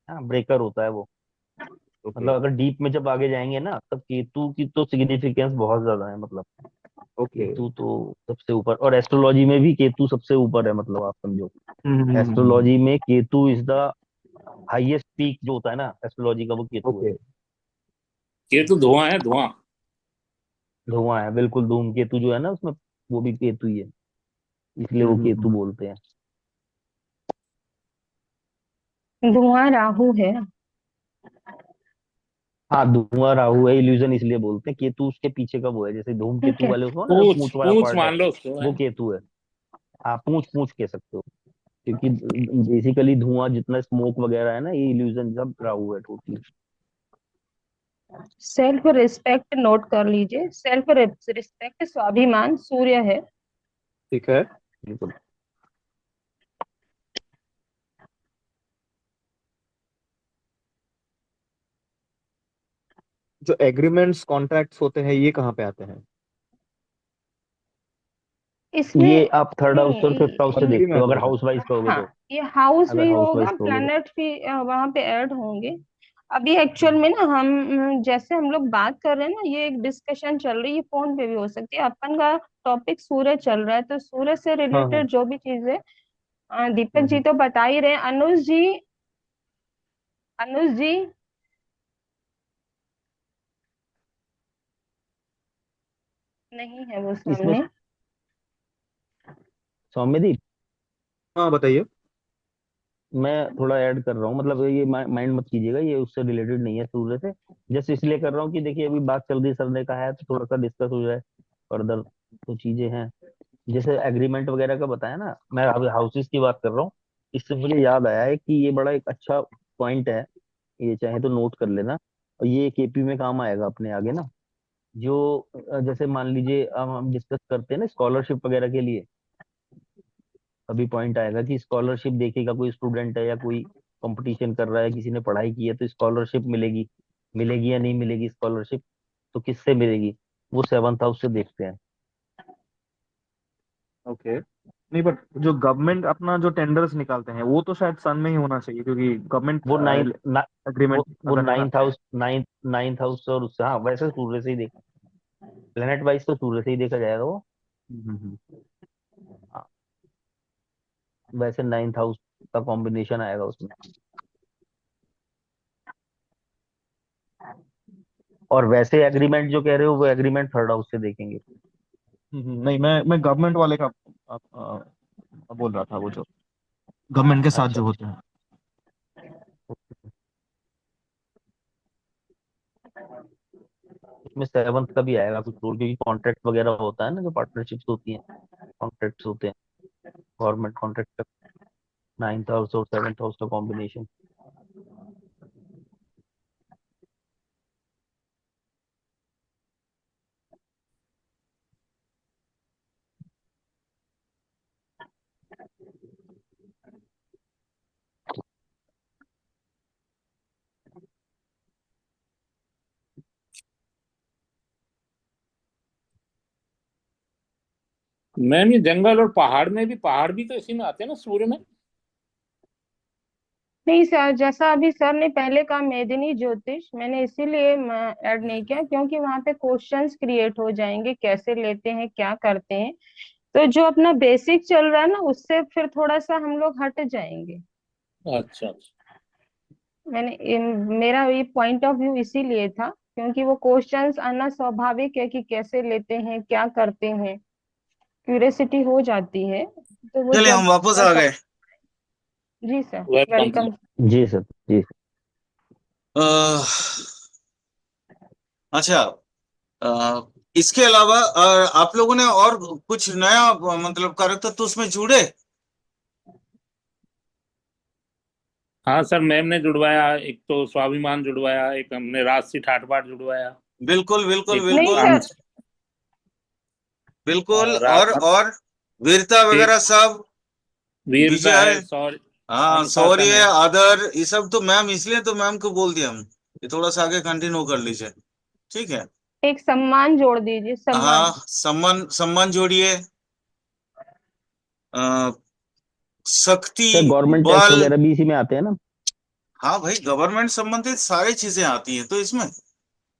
हाँ, ब्रेकर होता है वो। ओके। मतलब अगर डीप में जब आगे जाएंगे ना, तब केतु की तो सिग्निफिकेंस बहुत ज्यादा है, मतलब ओके। केतु तो सबसे ऊपर, और एस्ट्रोलॉजी में भी केतु सबसे ऊपर है, मतलब आप समझो, हम्म। एस्ट्रोलॉजी में Ketu is the highest peak जो होता है ना एस्ट्रोलॉजी का, वो केतु है। ओके। ये तो धुआं है, धुआं। धुआं है, बिल्कुल, धूम केतु जो है ना उसमें, वो भी केतु ही है, इसलिए वो केतु हम्म। बोलते हैं। धुआं राहु है। हाँ, धुआं राहु है, इल्यूजन इसलिए बोलते हैं, केतु उसके पीछे का वो है, जैसे धूम ठीक केतु है। वाले उसको ना, जो पूछ पूंछ वाला पूछ पार्ट है, मान लो उसको है। वो केतु है। हाँ, पूंछ पूंछ कह सकते हो, क्योंकि बेसिकली धुआं जितना स्मोक वगैरह है ना, ये इल्यूजन सब राहु है टोटली। सेल्फ रिस्पेक्ट नोट कर लीजिए, सेल्फ रिस्पेक्ट स्वाभिमान सूर्य है। ठीक है। बिल्कुल। जो एग्रीमेंट्स कॉन्ट्रैक्ट्स होते हैं, ये कहाँ पे आते हैं? ये इसमें आप थर्ड हाउस और फिफ्थ हाउस से फैमिली देखते हो, अगर मैटर्स है। हाउस वाइज कहोगे हाँ, तो। ये हाउस अगर भी हाउस होगा, वाइज कहोगे तो। प्लैनेट भी वहां पे ऐड होंगे। अभी एक्चुअल में ना हम जैसे हम लोग बात कर रहे हैं ना, ये एक डिस्कशन चल रही है, फोन पे भी हो सकती है, अपन का टॉपिक सूर्य चल रहा है, तो सूर्य से हाँ हाँ। रिलेटेड जो भी चीजें दीपक जी हम्म। तो बता ही रहे हैं। अनुज जी, अनुज जी नहीं है वो इसमें सामने। सौम्यदीप, हाँ बताइए। मैं थोड़ा ऐड कर रहा हूँ, मतलब ये माइंड मत कीजिएगा, ये उससे रिलेटेड नहीं है सूर्य से, जस्ट इसलिए कर रहा हूँ कि देखिए अभी बात चल रही है, सर ने कहा है तो थोड़ा सा डिस्कस हो जाए फर्दर। तो चीजें हैं, जैसे एग्रीमेंट वगैरह का बताया ना, मैं अभी हाउसेस की बात कर रहा हूँ, इससे मुझे याद आया है कि ये बड़ा एक अच्छा पॉइंट है, ये चाहे तो नोट कर लेना, और ये केपी में काम आएगा अपने आगे ना, जो जैसे मान लीजिए अब हम डिस्कस करते हैं ना स्कॉलरशिप वगैरह के लिए, अभी पॉइंट आएगा कि स्कॉलरशिप देखेगा, कोई स्टूडेंट है या कोई कंपटीशन कर रहा है, किसी ने पढ़ाई की है, तो स्कॉलरशिप मिलेगी, मिलेगी या नहीं मिलेगी स्कॉलरशिप, तो किससे मिलेगी, वो सेवंथ हाउस से देखते हैं। ओके। नहीं, बट जो गवर्नमेंट अपना जो टेंडर्स निकालते हैं, वो तो शायद सन में ही होना चाहिए, क्योंकि गवर्नमेंट वो नाइन्थ एग्रीमेंट वो अगर है ना। नाइन्थ हाउस और उससे, हाँ, वैसे सूर्य से ही देख, प्लेनेट वाइज तो सूर्य से ही देखा जाएगा वो। हम्म। हाँ, वैसे नाइन्थ हाउस का कॉम्बिनेशन आएगा उसमें, और वैसे एग्रीमेंट जो कह रहे हो वो एग्रीमेंट थर्ड हाउस से देखेंगे। नहीं, मैं गवर्नमेंट वाले का बोल रहा था, वो जो गवर्नमेंट के साथ अच्छा, जो होते हैं। उसमें सेवंथ का भी आएगा कुछ रोल, क्योंकि कॉन्ट्रैक्ट वगैरह होता है ना, जो पार्टनरशिप्स होती हैं, कॉन्ट्रैक्ट्स होते हैं, गवर्नमेंट कॉन्ट्रैक्ट का नाइन्थ हाउस और सेवंथ हाउस का कॉम्बिनेशन। मैम ये जंगल और पहाड़ भी तो इसी में आते हैं ना सूर्य में। नहीं सर, जैसा अभी सर ने पहले कहा मेदिनी ज्योतिष, मैंने इसीलिए ऐड नहीं किया क्योंकि वहां पे क्वेश्चंस क्रिएट हो जाएंगे, कैसे लेते हैं क्या करते हैं। तो जो अपना बेसिक चल रहा है ना, उससे फिर थोड़ा सा हम लोग हट जाएंगे। अच्छा अच्छा। मेरा ये पॉइंट ऑफ व्यू इसीलिए था क्योंकि वो क्वेश्चंस आना स्वाभाविक है कि कैसे लेते हैं क्या करते हैं, क्यूरियोसिटी हो जाती है। तो वो चलिए जब हम वापस मैं आ गए। जी सर, वेलकम वेलकम। जी सर, जी सर। अह, अच्छा, इसके अलावा आप लोगों ने और कुछ नया मतलब कारक तत्व उसमें जुड़े? हाँ सर, मैम ने जुड़वाया, एक तो स्वाभिमान जुड़वाया, एक हमने राजसी ठाट बाट जुड़वाया, बिल्कुल बिल्कुल एक नहीं बिल्कुल सर, बिल्कुल। राज और वीरता वगैरह सब, वीरता विजय, है, सौर्य, हाँ अनुशासन शौर्य है। आदर, ये सब तो मैम, इसलिए तो मैम को बोल दिया हम। ये थोड़ा सा आगे कंटिन्यू कर लीजिए, ठीक है। एक सम्मान जोड़ दीजिए, सम्मान। हाँ, सम्मान, सम्मान जोड़िए। अ, शक्ति, सर गवर्नमेंट टैक्स बल। वगैरह भी इसी में आते हैं ना? हाँ भाई, गवर्नमेंट संबंधित सारी चीजें आती हैं तो इसमें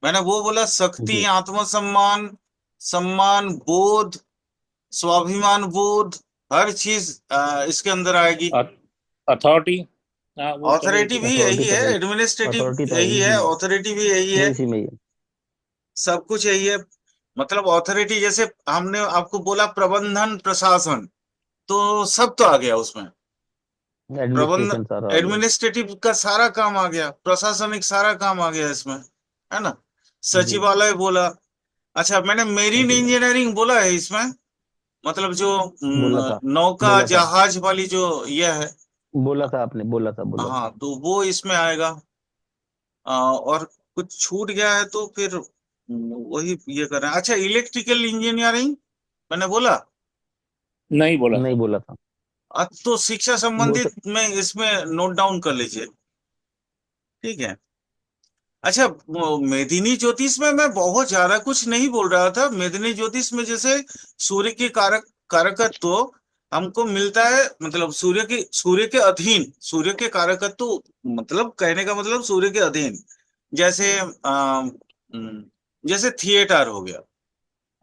मैंने वो बोला, शक्ति, जी। आत्मसम्मान, सम्मान, बोध, स्वाभिमान बोध, हर चीज इसके अंदर आएगी। अथॉरिटी, हाँ वो चलो ऑथोरिटी इसी में। भी अथॉरिटी यही तो है, है ही। एडमिनिस्ट्रेटिव अथॉरिटी तो है यही ही है, इसी में। ऑथोरिटी भी यही वो है, इसी में ही है। सब कुछ यही है। मतलब ऑथोरिटी, जैसे हमने आपको बोला प्रबंधन प्रशासन, तो सब तो आ गया उसमें। प्रबंध, एडमिनिस्ट्रेशन सारा आ गया। एडमिनिस्ट्रेटिव का सारा काम आ गया, प्रशासनिक सारा काम आ गया इसमें, है ना। जी। सचिवालय बोला। अच्छा, मैंने मेरीन जी इंजीनियरिंग बोला है इसमें, मतलब जो बोला था। नौका बोला था। जहाज वाली जो यह है। बोला था आपने, बोला था, बोला था। हाँ, तो वो इसमें आएगा। और कुछ छूट गया है तो फिर वही ये कर रहे हैं। अच्छा, इलेक्ट्रिकल इंजीनियरिंग मैंने बोला। नहीं बोला नहीं सर। बोला था। तो शिक्षा वो तो। संबंधित में इसमें नोट डाउन कर लीजिए, ठीक है। अच्छा, वो मेदिनी ज्योतिष में मैं बहुत ज्यादा कुछ नहीं बोल रहा था। मेदिनी ज्योतिष में जैसे सूर्य की कारकत्व हमको मिलता है, मतलब सूर्य के अधीन, सूर्य के कारकत्व, मतलब कहने का मतलब सूर्य के अधीन। जैसे जैसे थिएटर हो गया,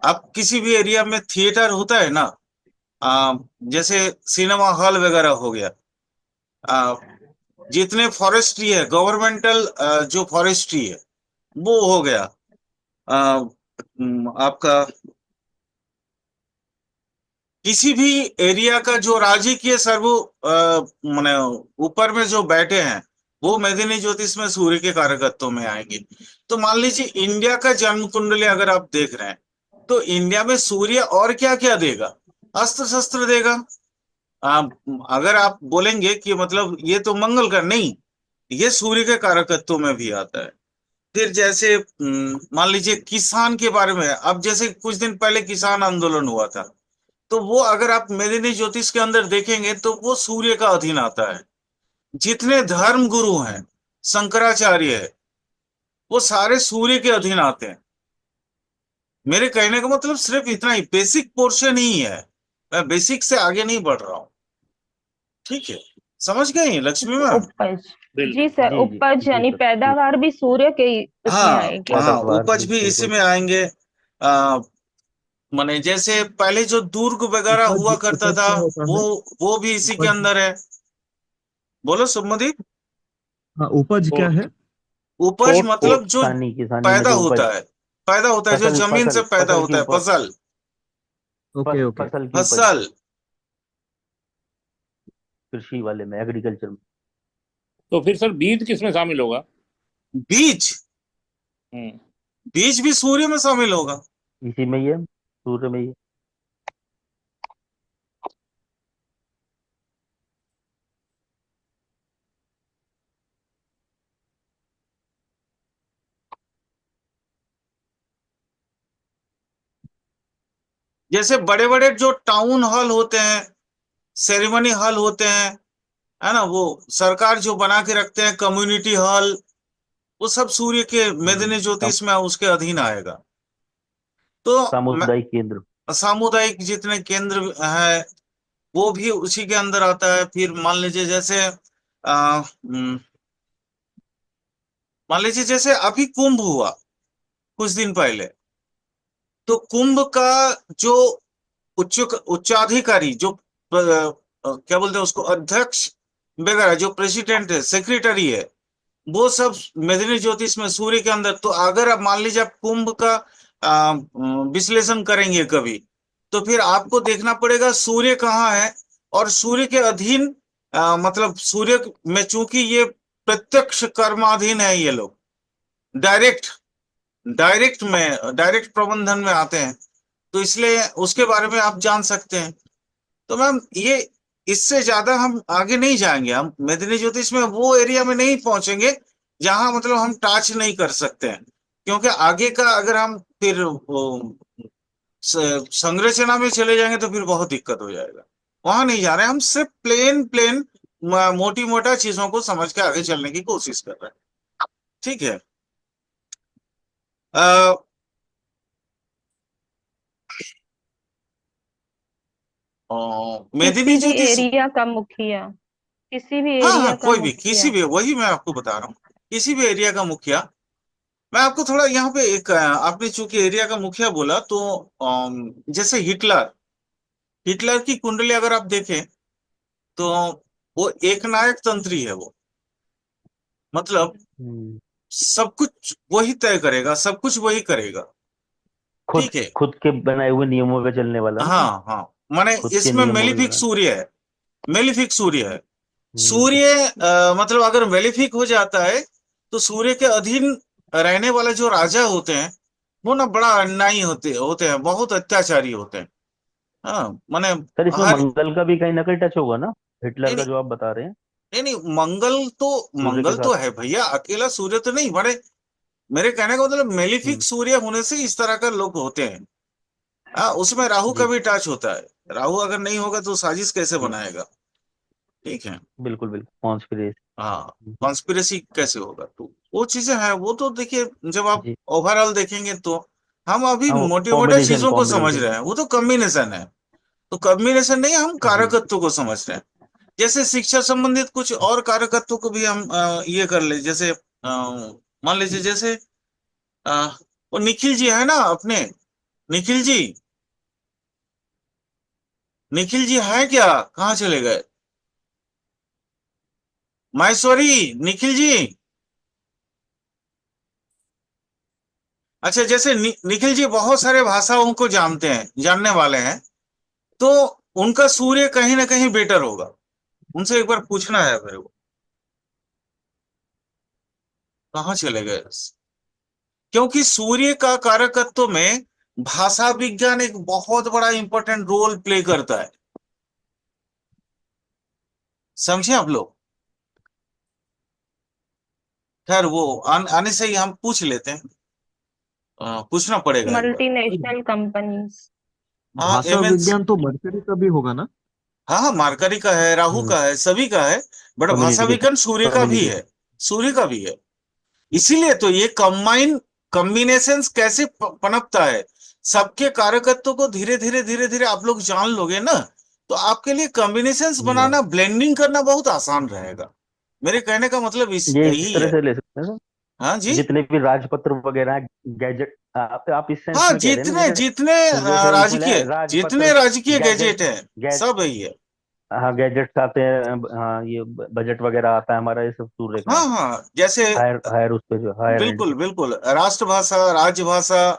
आप किसी भी एरिया में थिएटर होता है ना, आ, जैसे सिनेमा हॉल वगैरह हो गया, आ, जितने फॉरेस्ट्री है, गवर्नमेंटल जो फॉरेस्ट्री है वो हो गया, आपका किसी भी एरिया का जो राजकीय सर्वो माने ऊपर में जो बैठे हैं, वो मेदिनी ज्योतिष में सूर्य के कारकत्व में आएंगे। तो मान लीजिए इंडिया का जन्म कुंडली अगर आप देख रहे हैं, तो इंडिया में सूर्य और क्या क्या देगा? अस्त्र शस्त्र देगा। आप अगर आप बोलेंगे कि मतलब ये तो मंगल का नहीं, ये सूर्य के कारकत्व में भी आता है। फिर जैसे मान लीजिए किसान के बारे में, अब जैसे कुछ दिन पहले किसान आंदोलन हुआ था, तो वो अगर आप मेदिनी ज्योतिष के अंदर देखेंगे तो वो सूर्य का अधीन आता है। जितने धर्म गुरु हैं, शंकराचार्य है, वो सारे सूर्य के अधीन आते हैं। मेरे कहने का मतलब सिर्फ इतना ही, बेसिक पोर्शन ही है, मैं बेसिक से आगे नहीं बढ़ रहा हूँ, ठीक है। समझ गए लक्ष्मी मैम? उपज। जी बिल्कुल। सर, जी जी उपज जी यानी सर, जी। पैदावार भी सूर्य के ही उसमें हाँ आएगी। हाँ, पैदावार उपज भी भी इसी बिल्कुल। में आएंगे। आ, माने जैसे पहले जो दुर्ग वगैरह उपज हुआ करता उपज था, क्या होता वो है? वो भी इसी के उपज। अंदर है। बोलो सुमदीप। हाँ, उपज क्या फोर्थ, है? उपज फोर्थ, मतलब फोर्थ। जो किसानी में पैदा जो होता उपज। है, पैदा होता है जो फसल जमीन से फसल पैदा फसल की होता है, फसल। Okay okay. फसल की उपज। फसल। कृषि वाले में, एग्रीकल्चर में। तो फिर सर बीज किसमें शामिल होगा? बीज, हम्म। बीज भी सूर्य में शामिल होगा। इसी में ही है, सूर्य में ही है। जैसे बड़े बड़े जो टाउन हॉल होते हैं, सेरेमनी हॉल होते हैं, है ना, वो सरकार जो बना के रखते हैं, कम्युनिटी हॉल, वो सब सूर्य के मेदिनी सम, ज्योतिष में उसके अधीन आएगा। तो सामुदायिक केंद्र। सामुदायिक जितने केंद्र है वो भी उसी के अंदर आता है। फिर मान लीजिए जैसे मान लीजिए जैसे अभी कुंभ हुआ कुछ दिन पहले, तो कुंभ का जो उच्चाधिकारी जो क्या बोलते हैं उसको, अध्यक्ष वगैरह, जो प्रेसिडेंट है, सेक्रेटरी है, वो सब मेदिनी ज्योतिष में सूर्य के अंदर। तो अगर आप मान लीजिए आप कुंभ का विश्लेषण करेंगे कभी, तो फिर आपको देखना पड़ेगा सूर्य कहाँ है, और सूर्य के अधीन मतलब सूर्य में चूंकि ये प्रत्यक्ष कर्माधीन है, ये लोग डायरेक्ट डायरेक्ट प्रबंधन में आते हैं, तो इसलिए उसके बारे में आप जान सकते हैं। तो मैम ये इससे ज्यादा हम आगे नहीं जाएंगे, हम मेदिनी ज्योतिष में वो एरिया में नहीं पहुंचेंगे जहां मतलब हम टच नहीं कर सकते हैं, क्योंकि आगे का अगर हम फिर संरचना में चले जाएंगे तो फिर बहुत दिक्कत हो जाएगा। वहां नहीं जा रहे, हम सिर्फ प्लेन मोटी मोटा चीजों को समझ के आगे चलने की कोशिश कर रहे हैं। ठीक है। मेदिनी किसी भी ज्योतिष, एरिया का मुखिया, किसी भी हाँ एरिया हाँ, का कोई भी, मुखिया। किसी भी, वही मैं आपको बता रहा हूँ, किसी भी एरिया का मुखिया। मैं आपको थोड़ा यहाँ पे एक आपने चूंकि एरिया का मुखिया बोला, तो जैसे हिटलर हिटलर की कुंडली अगर आप देखें तो वो एक नायक तंत्री है। वो मतलब सब कुछ वही तय करेगा, सब कुछ वही करेगा। खुद ठीक है। खुद के बनाए हुए नियमों पे चलने वाला ना, हाँ हाँ, माने खुद के इसमें नियमों पे मेलिफिक बना। सूर्य है, मेलिफिक सूर्य है। सूर्य मतलब अगर मेलिफिक हो जाता है तो सूर्य के अधीन रहने वाले जो राजा होते हैं वो ना बड़ा अन्यायी होते होते हैं, बहुत अत्याचारी होते हैं। हाँ माने सर इसमें हर, मंगल का भी कहीं ना कहीं टच होगा ना, हिटलर नहीं का नहीं जो आप बता रहे हैं, नहीं नहीं, सूर्य के मंगल तो साथ। है भैया, अकेला सूर्य तो नहीं बड़े। मेरे कहने का मतलब मेलिफिक हम्म, सूर्य होने से इस तरह का लोग होते हैं। हाँ, उसमें राहु का जी। भी टच होता है। राहु अगर नहीं होगा तो साजिश कैसे हम्म, बनाएगा। ठीक है। बिल्कुल बिल्कुल कॉन्स्पिरेसी। हाँ, कॉन्स्पिरेसी कैसे होगा, तो वो चीजें हैं। वो तो देखिए जब आप जी। ओवरऑल देखेंगे तो हम अभी हाँ, मोटी मोटे कॉम्बिनेशन चीजों को समझ कॉम्बिनेशन। रहे हैं, वो तो कॉम्बिनेशन है। तो कॉम्बिनेशन नहीं, हम जी। कारकत्व को समझ रहे हैं। जैसे शिक्षा संबंधित कुछ और कारकत्व को भी हम ये कर ले। जैसे मान लीजिए जैसे अ, वो निखिल जी है ना अपने, निखिल जी, निखिल जी है क्या, कहाँ चले गए, माहेश्वरी, निखिल जी। अच्छा, जैसे निखिल जी बहुत सारे भाषाओं को जानते हैं, जानने वाले हैं, तो उनका सूर्य कहीं ना कहीं बेटर होगा। उनसे एक बार पूछना है मेरे को, कहाँ चले गए। क्योंकि सूर्य का कारकत्व में भाषा विज्ञान एक बहुत बड़ा इंपॉर्टेंट रोल प्ले करता है। समझे आप लोग। खैर वो आने से ही हम पूछ लेते हैं, पूछना पड़ेगा एक बार। Multinational companies. हाँ, भाषा एमएनसी। विज्ञान तो मर्करी का भी होगा ना? हाँ हाँ, मार्करी का है, राहु का है, सभी का है। बट भाषा कम्युनिकेशन विज्ञान सूर्य का भी है, कम्युनिकेशन। सूर्य का भी है। इसीलिए तो ये कॉम्बिनेशंस कैसे पनपता है, सबके कारकत्व को धीरे धीरे आप लोग जान लोगे ना, तो आपके लिए कॉम्बिनेशंस बनाना, ब्लेंडिंग करना बहुत आसान रहेगा। मेरे कहने का मतलब इस ये इस यही तरह है। से ले सकते हैं सर, हाँ जी। जितने भी राजपत्र वगैरह गैजेट, आप इस सेंस हाँ, में कह रहे हैं ना, जितने जैसे जितने सूर्य से ही मिला है जितने राजपत्र, राजकीय गैजेट, गैजेट है, गैज सब यही है। हाँ गैजेट्स आते हैं, हाँ ये बजट वगैरह आता है हमारा, ये सब सूर्य का हाँ है। हाँ, जैसे हायर हायर उस पे जो हायर एंड बिल्कुल पे। बिल्कुल, राष्ट्रभाषा, राजभाषा।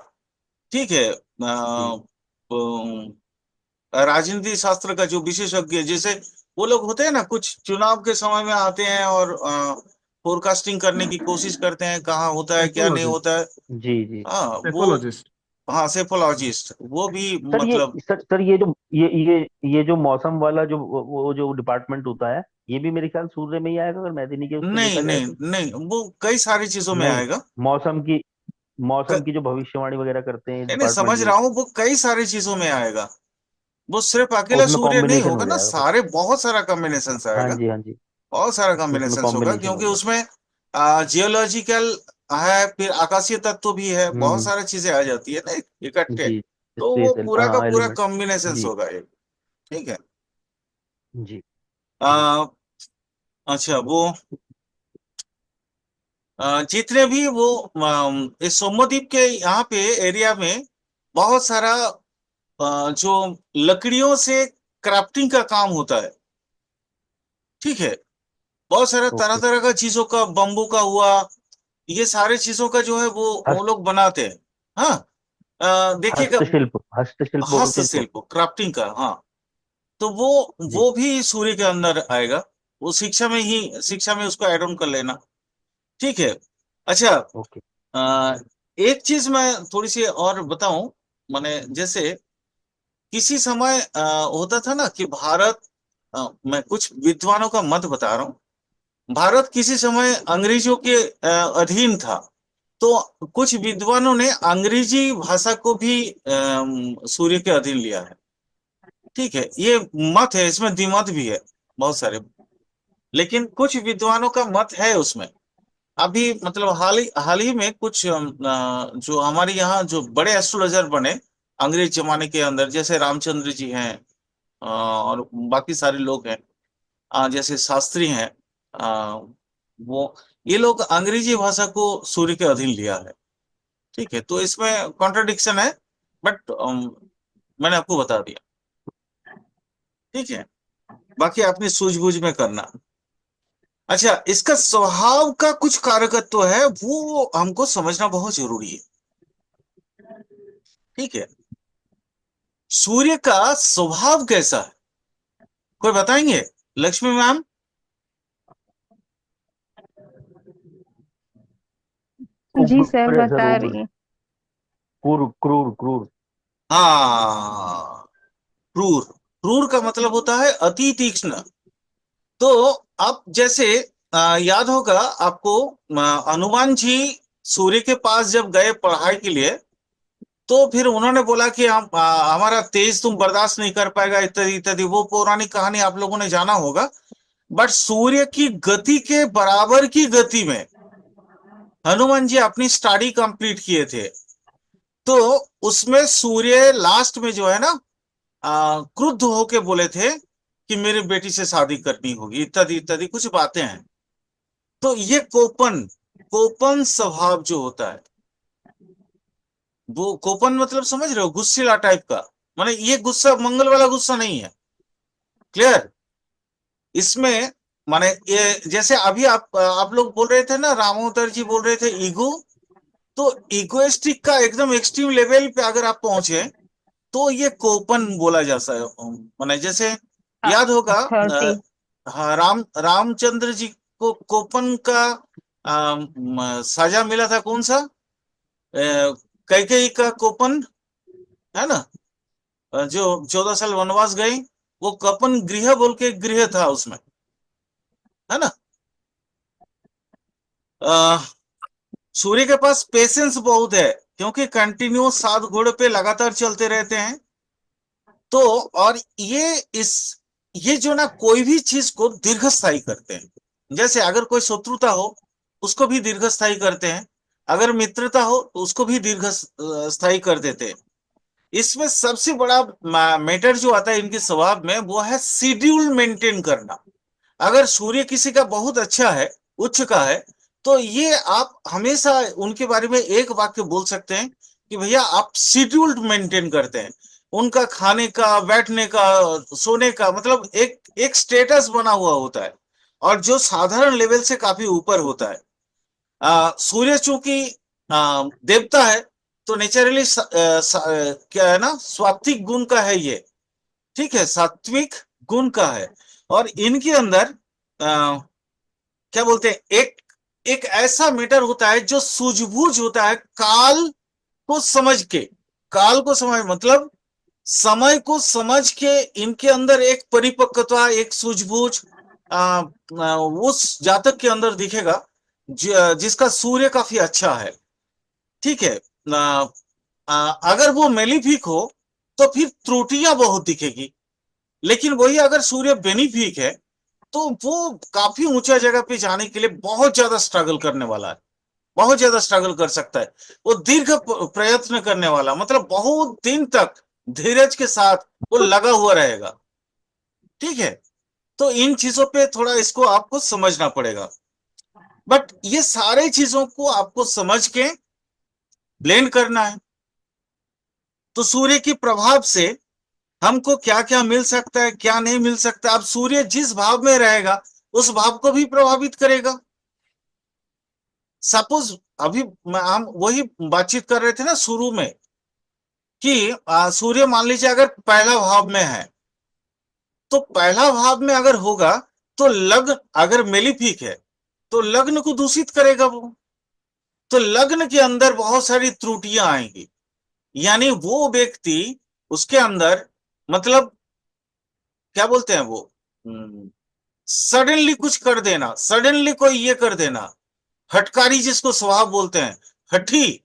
ठीक है। जी राजनीति शास्त्र का जो विशेषज्ञ, जैसे वो लोग होते हैं ना, कुछ चुनाव के समय में आते हैं और फोरकास्टिंग करने की कोशिश करते हैं, कहाँ होता है क्या नहीं सेफोलॉजिस्ट। होता है। जी जी। हाँ वो, सेफोलॉजिस्ट। हाँ सेफोलॉजिस्ट, वो भी सर ये मतलब। सर ये जो ये जो मौसम वाला जो वो जो डिपार्टमेंट होता है, ये भी मेरे ख्याल सूर्य में ही आएगा अगर मैदानी के उसमें नहीं देखा जाए नहीं तो। नहीं, वो कई सारी चीजों में नहीं, आएगा। मौसम की क, मौसम की जो भविष्यवाणी वगैरह करते हैं नहीं नहीं, डिपार्टमेंट समझ जो, रहा हूँ, वो कई सारी चीजों में आएगा। वो सिर्फ अकेला उसमें सूर्य नहीं कॉम्बिनेशन होगा हो ना, जाएगा फिर। सारे बहुत सारा कॉम्बिनेशन हाँ आएगा। जी हाँ जी, बहुत सारा उसमें कॉम्बिनेशन होगा, कॉम्बिनेशन हो क्योंकि जाएगा। उसमें जियोलॉजिकल है, फिर आकाशीय तत्व भी है, बहुत हम्म। सारी चीजें आ जाती है ना इकट्ठे। जी तो वो स्पेस पूरा का पूरा एलिमेंट। कॉम्बिनेशन जी होगा ये। ठीक है। जी आ, अच्छा वो जितने भी वो इस सोमोद्वीप के यहाँ पे एरिया में बहुत सारा जो लकड़ियों से क्राफ्टिंग का काम होता है। ठीक है। बहुत सारा तरह ओके। तरह का चीजों का, बम्बू का हुआ, ये सारे चीजों का जो है वो हस्त लोग बनाते हैं। हाँ। देखिएगा, हस्तशिल्प, हस्तशिल्प बोलते हैं इसको। हस्तशिल्प, क्राफ्टिंग का। हाँ। तो वो जी। वो भी सूर्य के अंदर आएगा। वो शिक्षा में उसको ऐड ऑन कर लेना। ठीक है। अच्छा। ओके। अ, एक चीज मैं थोड़ी सी और बताऊं। माने जैसे किसी समय होता था ना कि भारत, मैं कुछ विद्वानों का मत बता रहा हूँ, भारत किसी समय अंग्रेजों के अधीन था। तो कुछ विद्वानों ने अंग्रेजी भाषा को भी सूर्य के अधीन लिया है। ठीक है। ये मत है, इसमें द्विमत भी है बहुत सारे, लेकिन कुछ विद्वानों का मत है उसमें। अभी मतलब हाल ही में कुछ जो हमारे यहाँ जो बड़े एस्ट्रोलॉजर बने अंग्रेज जमाने के अंदर, जैसे रामचंद्र जी हैं, और बाकी सारे लोग हैं, जैसे शास्त्री हैं, वो ये लोग अंग्रेजी भाषा को सूर्य के अधीन लिया है। ठीक है। तो इसमें कॉन्ट्रडिक्शन है, बट मैंने आपको बता दिया। ठीक है। बाकी अपनी सूझबूझ में करना। अच्छा, इसका स्वभाव का कुछ कारकत्व है, वो हमको समझना बहुत जरूरी है। ठीक है। सूर्य का स्वभाव कैसा है, कोई बताएंगे? लक्ष्मी मैम। जी सर, उग्र है सर, बता उग्र। रही हूँ। क्रूर क्रूर क्रूर। हाँ, क्रूर। क्रूर का मतलब होता है अति तीक्ष्ण। तो आप जैसे याद होगा आपको, हनुमान जी सूर्य के पास जब गए पढ़ाई के लिए, तो फिर उन्होंने बोला कि हम हमारा तेज तुम बर्दाश्त नहीं कर पाएगा, इत्यादि इत्यादि। वो पौराणिक कहानी आप लोगों ने जाना होगा। बट सूर्य की गति के बराबर की गति में हनुमान जी अपनी स्टडी कंप्लीट किए थे। तो उसमें सूर्य लास्ट में जो है ना, क्रुद्ध होके बोले थे कि मेरे बेटी से शादी करनी होगी, इत्यादि इत्यादि कुछ बातें हैं। तो ये कोपन कोपन स्वभाव जो होता है, वो कोपन मतलब समझ रहे हो, गुस्सेला टाइप का। माने ये गुस्सा मंगल वाला गुस्सा नहीं है। क्लियर? इसमें माने ये जैसे अभी आप लोग बोल रहे थे ना, रामोदर जी बोल रहे थे ईगो। तो इगोइस्टिक का एकदम एक्सट्रीम लेवल पे अगर आप पहुंचे, तो ये कोपन बोला जा सकता है। माने जैसे याद होगा, 30। हाँ, रामचंद्र जी को कोपन का सजा मिला था, कौन सा? कैकेयी का कोपन, है ना? जो 14 साल वनवास गई, वो कपन गृह बोल के गृह था उसमें, है ना? अ, सूर्य के पास पेशेंस बहुत है, क्योंकि कंटिन्यूस 7 घोड़े पे लगातार चलते रहते हैं। तो और ये जो ना कोई भी चीज को दीर्घ स्थायी करते हैं। जैसे अगर कोई शत्रुता हो, उसको भी दीर्घ स्थायी करते हैं। अगर मित्रता हो तो उसको भी दीर्घ स्थायी कर देते हैं। इसमें सबसे बड़ा मैटर जो आता है इनके स्वभाव में, वो है शेड्यूल मेंटेन करना। अगर सूर्य किसी का बहुत अच्छा है, उच्च का है, तो ये आप हमेशा उनके बारे में एक वाक्य बोल सकते हैं कि भैया आप शेड्यूल्ड मेंटेन करते हैं। उनका खाने का, बैठने का, सोने का, मतलब एक एक स्टेटस बना हुआ होता है, और जो साधारण लेवल से काफी ऊपर होता है। सूर्य चूंकि देवता है, तो नेचुरली क्या है ना, सात्विक गुण का है ये। ठीक है, सात्विक गुण का है। और इनके अंदर क्या बोलते हैं, एक एक ऐसा मैटर होता है जो सूझबूझ होता है, को समझ के काल को समझ मतलब समय को समझ के इनके अंदर एक परिपक्वता, एक सूझबूझ उस जातक के अंदर दिखेगा, जिसका सूर्य काफी अच्छा है। ठीक है। अगर वो मेलिफिक हो, तो फिर त्रुटियां बहुत दिखेगी। लेकिन वही अगर सूर्य बेनिफिक है, तो वो काफी ऊंचा जगह पे जाने के लिए बहुत ज्यादा स्ट्रगल करने वाला है। बहुत ज्यादा स्ट्रगल कर सकता है। वो दीर्घ प्रयत्न करने वाला, मतलब बहुत दिन तक धीरज के साथ वो लगा हुआ रहेगा। ठीक है, तो इन चीजों पे थोड़ा इसको आपको समझना पड़ेगा। बट ये सारे चीजों को आपको समझ के ब्लेंड करना है। तो सूर्य की प्रभाव से हमको क्या क्या मिल सकता है, क्या नहीं मिल सकता। अब सूर्य जिस भाव में रहेगा उस भाव को भी प्रभावित करेगा। सपोज अभी हम वही बातचीत कर रहे थे ना शुरू में कि सूर्य मान लीजिए अगर पहला भाव में है, तो पहला भाव में अगर होगा तो लग्न अगर मेलिफिक है तो लग्न को दूषित करेगा वो। तो लग्न के अंदर बहुत सारी त्रुटियां आएंगी, यानी वो व्यक्ति उसके अंदर, मतलब क्या बोलते हैं वो, सडनली कुछ कर देना, सडनली कोई ये कर देना, हटकारी जिसको स्वभाव बोलते हैं, हठी,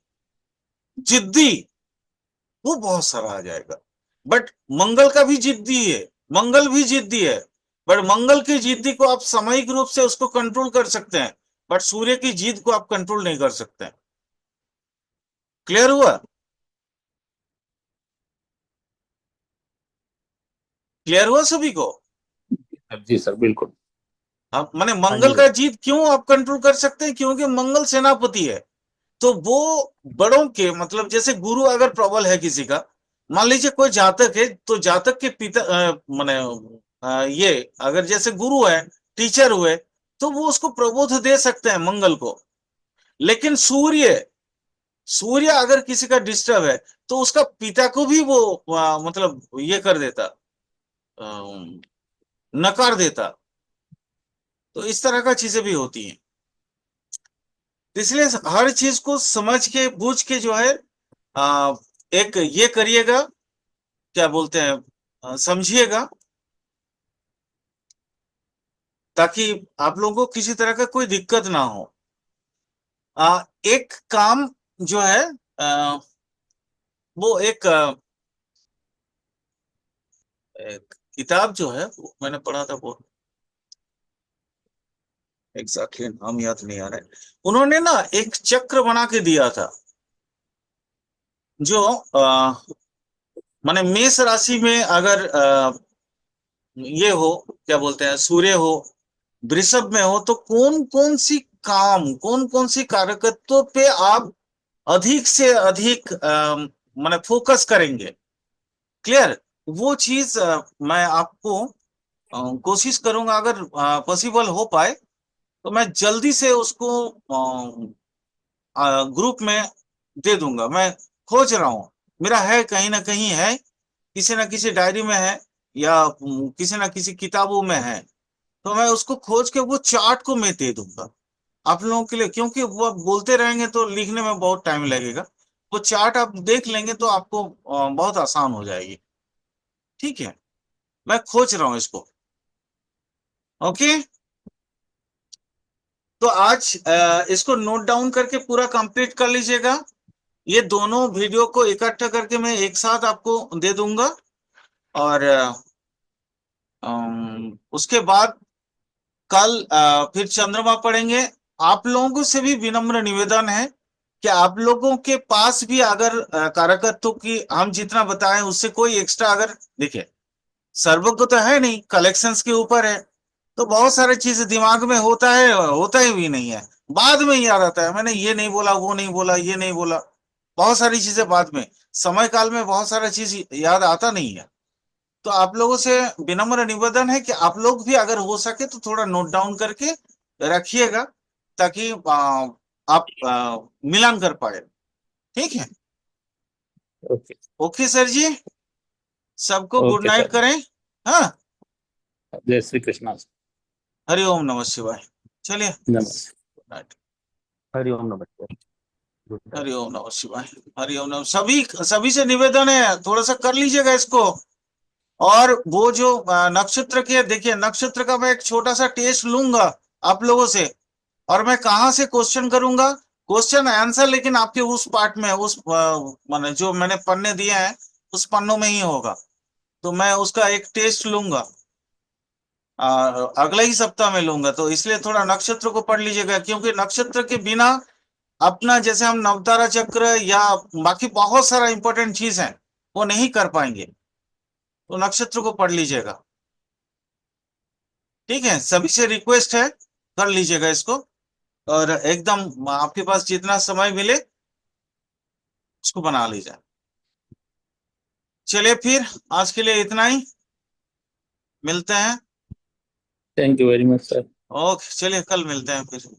जिद्दी, वो बहुत सारा आ जाएगा। बट मंगल का भी जिद्दी है, मंगल भी जिद्दी है, बट मंगल की जिद्दी को आप सामयिक रूप से उसको कंट्रोल कर सकते हैं, बट सूर्य की जिद को आप कंट्रोल नहीं कर सकते हैं। क्लियर हुआ? क्लियर हुआ सभी को? जी सर, बिल्कुल। हाँ, माने हाँ मंगल जी का जीत क्यों आप कंट्रोल कर सकते हैं? क्योंकि मंगल सेनापति है। तो वो बड़ों के, मतलब जैसे गुरु अगर प्रबल है किसी का, मान लीजिए कोई जातक है, तो जातक के पिता माने ये अगर जैसे गुरु है, टीचर हुए, तो वो उसको प्रबोध दे सकते हैं मंगल को। लेकिन सूर्य, सूर्य अगर किसी का डिस्टर्ब है तो उसका पिता को भी वो मतलब ये कर देता, नकार देता। तो इस तरह का चीजें भी होती हैं। तो इसलिए हर चीज को समझ के बूझ के जो है आ, एक ये करिएगा, क्या बोलते हैं, समझिएगा, ताकि आप लोगों को किसी तरह का कोई दिक्कत ना हो। एक काम जो है, आ, वो एक किताब जो है वो मैंने पढ़ा था, वो एग्जैक्टली नाम याद नहीं आ रहा है। उन्होंने ना एक चक्र बना के दिया था, जो माने मेष राशि में अगर ये हो, क्या बोलते हैं, सूर्य हो, वृषभ में हो, तो कौन कौन सी काम, कौन कौन सी कार्यकत्वों पे आप अधिक से अधिक माने फोकस करेंगे। क्लियर? वो चीज मैं आपको कोशिश करूंगा, अगर पॉसिबल हो पाए तो मैं जल्दी से उसको ग्रुप में दे दूंगा। मैं खोज रहा हूँ, मेरा है कहीं ना कहीं है, किसी ना किसी डायरी में है, या किसी ना किसी किताबों में है। तो मैं उसको खोज के वो चार्ट को मैं दे दूंगा आप लोगों के लिए, क्योंकि वो आप बोलते रहेंगे तो लिखने में बहुत टाइम लगेगा। वो चार्ट आप देख लेंगे तो आपको बहुत आसान हो जाएगी। ठीक है, मैं खोज रहा हूँ इसको। ओके, तो आज इसको नोट डाउन करके पूरा कंप्लीट कर लीजिएगा। ये दोनों वीडियो को इकट्ठा करके मैं एक साथ आपको दे दूंगा। और उसके बाद कल फिर चंद्रमा पढ़ेंगे। आप लोगों से भी विनम्र निवेदन है कि आप लोगों के पास भी अगर कारकत्वों की हम जितना बताएं उससे कोई एक्स्ट्रा, अगर देखिए सर्वज्ञ तो है नहीं, कलेक्शंस के ऊपर है, तो बहुत सारी चीजें दिमाग में होता है, होता ही भी नहीं है, बाद में याद आता है मैंने ये नहीं बोला, वो नहीं बोला, ये नहीं बोला। बहुत सारी चीजें बाद में, समय काल में बहुत सारा चीज याद आता नहीं है। तो आप लोगों से विनम्र निवेदन है कि आप लोग भी अगर हो सके तो थोड़ा नोट डाउन करके रखिएगा, ताकि आप मिलान कर पाए। ठीक है? ओके। ओके सर जी, सबको गुड ओके नाइट सर, करें। हाँ, जय श्री कृष्णा। हरि ओम नमः शिवाय। चलिए, नमस्ते। Good night. हरिओम नमस्ते। Good night. हरि ओम नमः शिवाय। हरि ओम नमः। सभी सभी से निवेदन है, थोड़ा सा कर लीजिएगा इसको। और वो जो नक्षत्र के, देखिए नक्षत्र का मैं एक छोटा सा टेस्ट लूंगा आप लोगों से, और मैं कहाँ से क्वेश्चन करूंगा, क्वेश्चन आंसर लेकिन आपके उस पार्ट में, उस माने जो मैंने पन्ने दिए हैं उस पन्नों में ही होगा। तो मैं उसका एक टेस्ट लूंगा, अगले ही सप्ताह में लूंगा। तो इसलिए थोड़ा नक्षत्र को पढ़ लीजिएगा, क्योंकि नक्षत्र के बिना अपना जैसे हम नवतारा चक्र या बाकी बहुत सारा इंपॉर्टेंट चीज है वो नहीं कर पाएंगे, तो नक्षत्र को पढ़ लीजिएगा। ठीक है, सभी से रिक्वेस्ट है, कर लीजिएगा इसको, और एकदम आपके पास जितना समय मिले उसको बना लीजिए। चलिए फिर आज के लिए इतना ही, मिलते हैं। Thank you very much sir. Okay, चलिए कल मिलते हैं फिर।